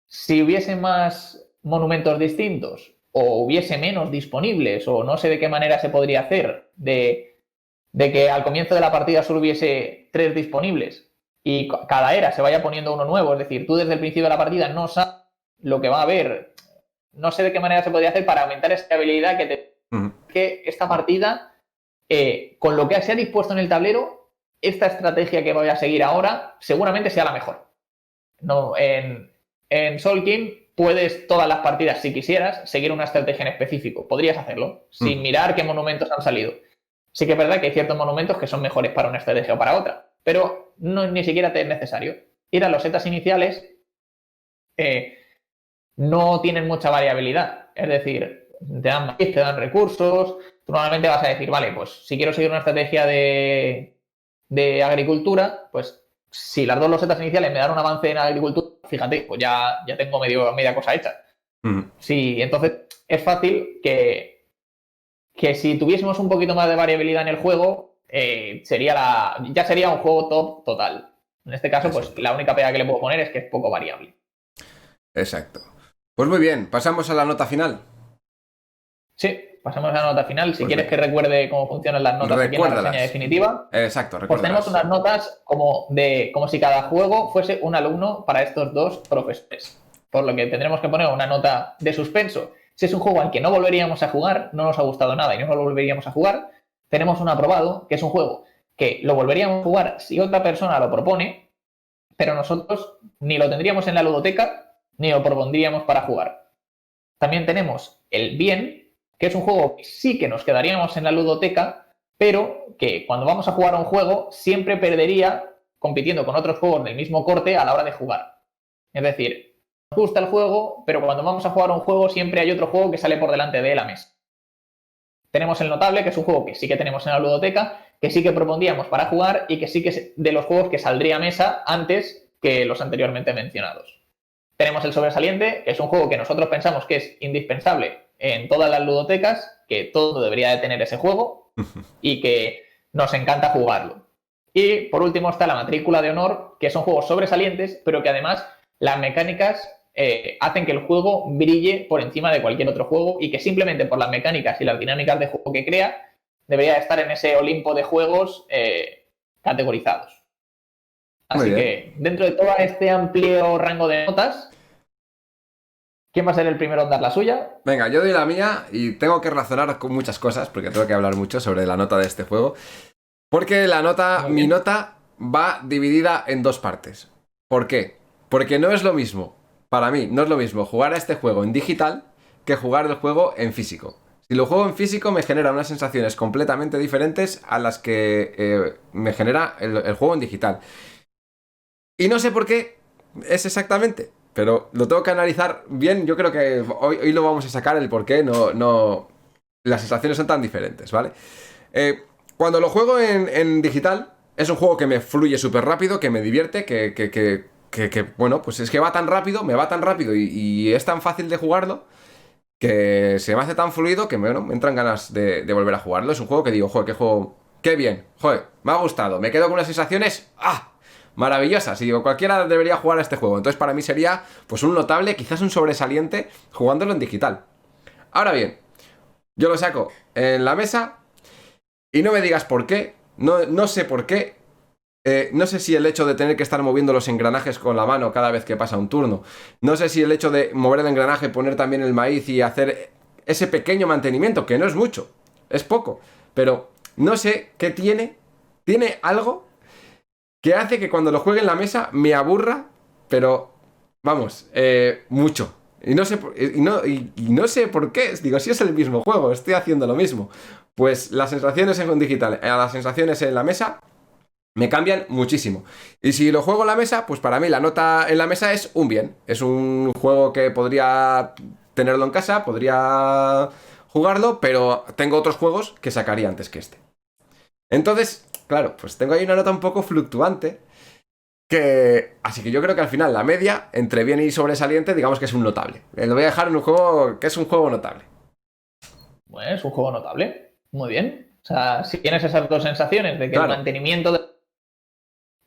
S2: Si hubiese más monumentos distintos o hubiese menos disponibles o no sé de qué manera se podría hacer de que al comienzo de la partida solo hubiese 3 disponibles y cada era se vaya poniendo uno nuevo, es decir, tú desde el principio de la partida no sabes lo que va a haber, no sé de qué manera se podría hacer para aumentar esta habilidad que esta partida, con lo que se ha dispuesto en el tablero, esta estrategia que voy a seguir ahora seguramente sea la mejor. No, en Soul King puedes todas las partidas, si quisieras, seguir una estrategia en específico. Podrías hacerlo, sin mirar qué monumentos han salido. Sí que es verdad que hay ciertos monumentos que son mejores para una estrategia o para otra, pero no, ni siquiera te es necesario. Ir a los setas iniciales no tienen mucha variabilidad. Es decir, te dan maíz, te dan recursos. Tú normalmente vas a decir, vale, pues si quiero seguir una estrategia de agricultura, pues si las dos losetas iniciales me dan un avance en agricultura, fíjate, pues ya tengo media cosa hecha. Sí, entonces es fácil que si tuviésemos un poquito más de variabilidad en el juego, ya sería un juego top total. En este caso, pues la única pega que le puedo poner es que es poco variable.
S1: Exacto. Pues muy bien, pasamos a la nota final.
S2: Sí, pasamos a la nota final. Si quieres que recuerde cómo funcionan las notas aquí en la reseña definitiva.
S1: Exacto,
S2: pues tenemos unas notas como si cada juego fuese un alumno para estos dos profesores. Por lo que tendremos que poner una nota de suspenso. Si es un juego al que no volveríamos a jugar, no nos ha gustado nada y no lo volveríamos a jugar, tenemos un aprobado, que es un juego que lo volveríamos a jugar si otra persona lo propone, pero nosotros ni lo tendríamos en la ludoteca ni lo propondríamos para jugar. También tenemos el bien, que es un juego que sí que nos quedaríamos en la ludoteca, pero que cuando vamos a jugar a un juego siempre perdería compitiendo con otros juegos del mismo corte a la hora de jugar. Es decir, nos gusta el juego, pero cuando vamos a jugar a un juego siempre hay otro juego que sale por delante de la mesa. Tenemos el notable, que es un juego que sí que tenemos en la ludoteca, que sí que propondríamos para jugar y que sí que es de los juegos que saldría a mesa antes que los anteriormente mencionados. Tenemos el sobresaliente, que es un juego que nosotros pensamos que es indispensable en todas las ludotecas, que todo debería de tener ese juego y que nos encanta jugarlo. Y por último está la matrícula de honor, que son juegos sobresalientes, pero que además las mecánicas hacen que el juego brille por encima de cualquier otro juego y que simplemente por las mecánicas y las dinámicas de juego que crea debería estar en ese Olimpo de juegos categorizados. Así que dentro de todo este amplio rango de notas, ¿quién va a ser el primero en dar la suya?
S1: Venga, yo doy la mía y tengo que razonar con muchas cosas porque tengo que hablar mucho sobre la nota de este juego. Porque mi nota va dividida en dos partes. ¿Por qué? Porque no es lo mismo, para mí, no es lo mismo jugar a este juego en digital que jugar el juego en físico. Si lo juego en físico me genera unas sensaciones completamente diferentes a las que me genera el juego en digital. Y no sé por qué es exactamente, pero lo tengo que analizar bien. Yo creo que hoy lo vamos a sacar el por qué las sensaciones son tan diferentes, ¿vale? Cuando lo juego en digital, es un juego que me fluye súper rápido, que me divierte, bueno, pues es que va tan rápido, me va tan rápido y es tan fácil de jugarlo que se me hace tan fluido que bueno, me entran ganas de volver a jugarlo. Es un juego que digo, joder, qué juego, qué bien, joder, me ha gustado, me quedo con unas sensaciones, maravillosas. Y digo, cualquiera debería jugar a este juego. Entonces para mí sería pues un notable, quizás un sobresaliente jugándolo en digital. Ahora bien, yo lo saco en la mesa y no me digas por qué, no sé por qué. No sé si el hecho de tener que estar moviendo los engranajes con la mano cada vez que pasa un turno. No sé si el hecho de mover el engranaje, poner también el maíz y hacer ese pequeño mantenimiento, que no es mucho, es poco. Pero no sé qué tiene. Tiene algo que hace que cuando lo juegue en la mesa me aburra, pero vamos, mucho. Y no sé por qué. Digo, si es el mismo juego, estoy haciendo lo mismo. Pues las sensaciones en digital, las sensaciones en la mesa me cambian muchísimo. Y si lo juego en la mesa, pues para mí la nota en la mesa es un bien. Es un juego que podría tenerlo en casa, podría jugarlo, pero tengo otros juegos que sacaría antes que este. Entonces, claro, pues tengo ahí una nota un poco fluctuante. Así que yo creo que al final la media, entre bien y sobresaliente, digamos que es un notable. Lo voy a dejar en un juego que es un juego notable.
S2: Bueno, es un juego notable. Muy bien. O sea, si tienes esas dos sensaciones de que claro, el mantenimiento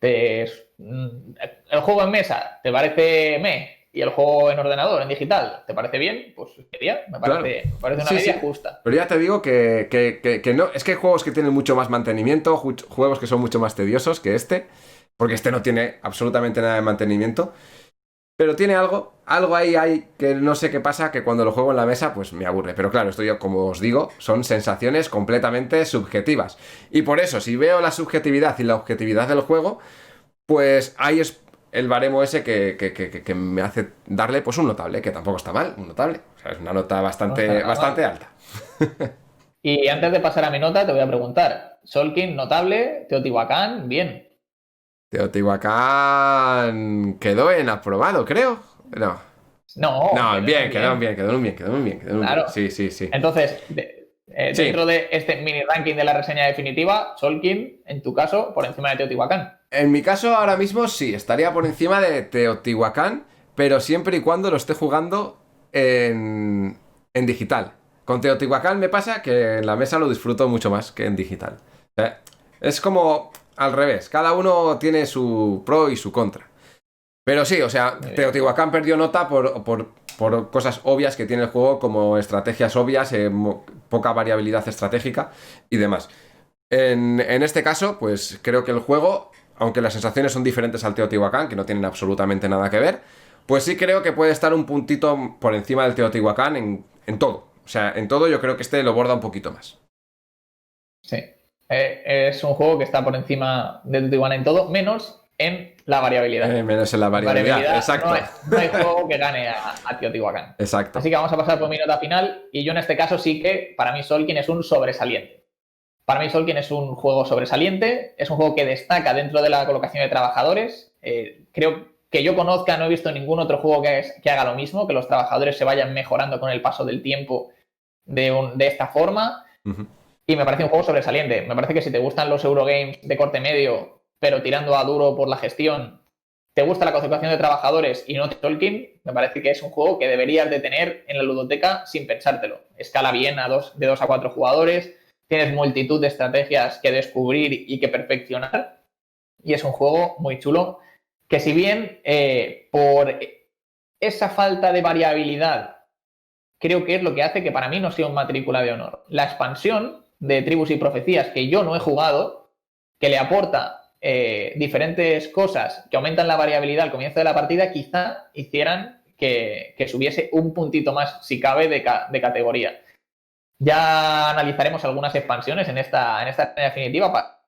S2: El juego en mesa te parece y el juego en ordenador, en digital, ¿te parece bien? Pues media,
S1: Claro.
S2: me parece una
S1: Sí,
S2: media
S1: sí.
S2: justa.
S1: Pero ya te digo que no. Es que hay juegos que tienen mucho más mantenimiento, juegos que son mucho más tediosos que este. Porque este no tiene absolutamente nada de mantenimiento. Pero tiene algo ahí hay que no sé qué pasa, que cuando lo juego en la mesa, pues me aburre. Pero claro, esto yo, como os digo, son sensaciones completamente subjetivas. Y por eso, si veo la subjetividad y la objetividad del juego, pues ahí es el baremo ese que me hace darle pues un notable, que tampoco está mal, un notable. O sea, es una nota
S2: No está
S1: bastante,
S2: nada
S1: bastante
S2: mal.
S1: alta.
S2: Y antes de pasar a mi nota, te voy a preguntar. Solkin, notable. Teotihuacán, bien.
S1: Teotihuacán quedó en aprobado, creo. No.
S2: No,
S1: No,
S2: quedó muy
S1: bien, quedó
S2: bien.
S1: bien, quedó muy bien, quedó muy bien, quedó muy bien.
S2: Claro.
S1: Sí, sí, sí.
S2: Entonces,
S1: Sí,
S2: dentro de este mini ranking de la reseña definitiva, Solkin, en tu caso, por encima de Teotihuacán.
S1: en mi caso ahora mismo sí, estaría por encima de Teotihuacán, pero siempre y cuando lo esté jugando en digital. Con Teotihuacán me pasa que en la mesa lo disfruto mucho más que en digital. O sea, es como al revés, cada uno tiene su pro y su contra. Pero sí, o sea,
S2: Muy bien.
S1: Teotihuacán perdió nota por cosas obvias que tiene el juego, como estrategias obvias, poca variabilidad estratégica y demás. En este caso, pues creo que el juego, aunque las sensaciones son diferentes al Teotihuacán, que no tienen absolutamente nada que ver, pues sí creo que puede estar un puntito por encima del Teotihuacán en todo. O sea, en todo yo creo que este lo borda un poquito más.
S2: Sí. Es un juego que está por encima de Teotihuacán en todo, menos en la variabilidad.
S1: Menos en la
S2: En
S1: variabilidad,
S2: variabilidad
S1: exacto.
S2: no hay juego que gane a Teotihuacán. Así
S1: Exacto.
S2: que vamos a pasar por mi nota final. Y yo en este caso sí que para mí Solkin es un sobresaliente. Para mí Solkin es un juego sobresaliente, es un juego que destaca dentro de la colocación de trabajadores. Creo que yo conozca, no he visto ningún otro juego que haga lo mismo, que los trabajadores se vayan mejorando con el paso del tiempo de esta forma.
S1: Ujú.
S2: Y me parece un juego sobresaliente. Me parece que si te gustan los Eurogames de corte medio, pero tirando a duro por la gestión, te gusta la concentración de trabajadores y no Tolkien, me parece que es un juego que deberías de tener en la ludoteca sin pensártelo. Escala bien de 2 a 4 jugadores, tienes multitud de estrategias que descubrir y que perfeccionar, y es un juego muy chulo, que si bien por esa falta de variabilidad creo que es lo que hace que para mí no sea un matrícula de honor. La expansión de Tribus y Profecías, que yo no he jugado, que le aporta diferentes cosas que aumentan la variabilidad al comienzo de la partida, quizá hicieran que subiese un puntito más, si cabe, de categoría. Ya analizaremos algunas expansiones en esta definitiva,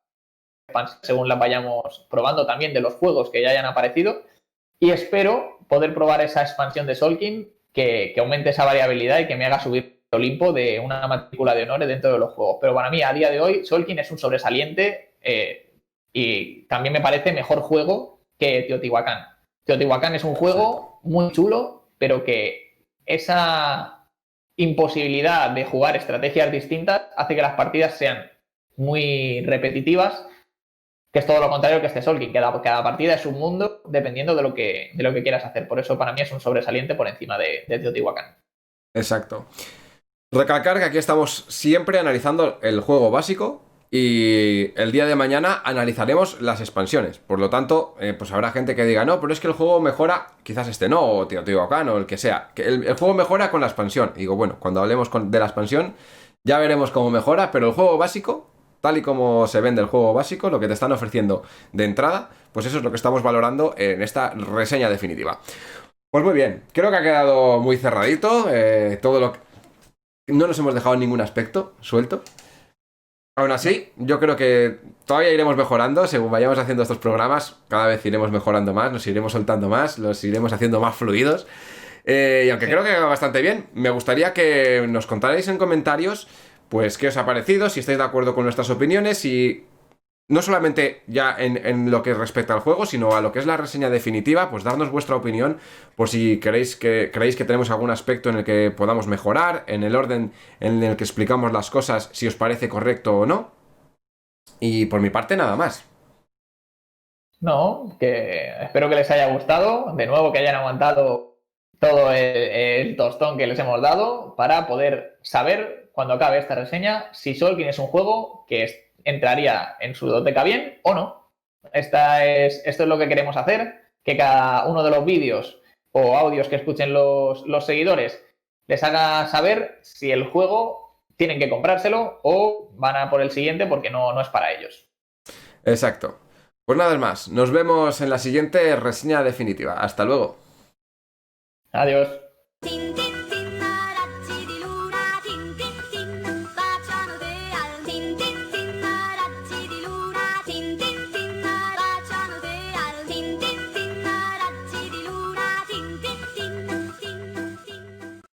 S2: según las vayamos probando también de los juegos que ya hayan aparecido. Y espero poder probar esa expansión de Solkin que aumente esa variabilidad y que me haga subir el Olimpo de una matrícula de honores dentro de los juegos. Pero para mí, a día de hoy, Solkin es un sobresaliente y también me parece mejor juego que Teotihuacán. Teotihuacán es un
S1: Exacto.
S2: juego muy chulo, pero que esa imposibilidad de jugar estrategias distintas hace que las partidas sean muy repetitivas, que es todo lo contrario que este Solkin, que cada partida es un mundo dependiendo de lo que quieras hacer. Por eso para mí es un sobresaliente por encima de Teotihuacán.
S1: Exacto. Recalcar que aquí estamos siempre analizando el juego básico y el día de mañana analizaremos las expansiones. Por lo tanto, pues habrá gente que diga, no, pero es que el juego mejora, quizás este no, o Teotihuacán, o el que sea. Que el juego mejora con la expansión. Y digo, bueno, cuando hablemos de la expansión, ya veremos cómo mejora, pero el juego básico, tal y como se vende el juego básico, lo que te están ofreciendo de entrada, pues eso es lo que estamos valorando en esta reseña definitiva. Pues muy bien, creo que ha quedado muy cerradito, todo lo que no nos hemos dejado ningún aspecto suelto. Aún
S2: ¿No?
S1: así, yo creo que todavía iremos mejorando. Según vayamos haciendo estos programas, cada vez iremos mejorando más, nos iremos soltando más, los iremos haciendo más fluidos. Y aunque
S2: Sí.
S1: creo que va bastante bien, me gustaría que nos contarais en comentarios, pues, qué os ha parecido, si estáis de acuerdo con nuestras opiniones y no solamente ya en lo que respecta al juego, sino a lo que es la reseña definitiva, pues darnos vuestra opinión por si creéis que tenemos algún aspecto en el que podamos mejorar, en el orden en el que explicamos las cosas, si os parece correcto o no. Y por mi parte, nada más.
S2: No, que espero que les haya gustado. De nuevo, que hayan aguantado todo el tostón que les hemos dado para poder saber, cuando acabe esta reseña, si Solkin es un juego que entraría en su biblioteca bien o no. Esto es lo que queremos hacer, que cada uno de los vídeos o audios que escuchen los seguidores les haga saber si el juego tienen que comprárselo o van a por el siguiente porque no es para ellos.
S1: Exacto. Pues nada más, nos vemos en la siguiente reseña definitiva. Hasta luego.
S2: Adiós.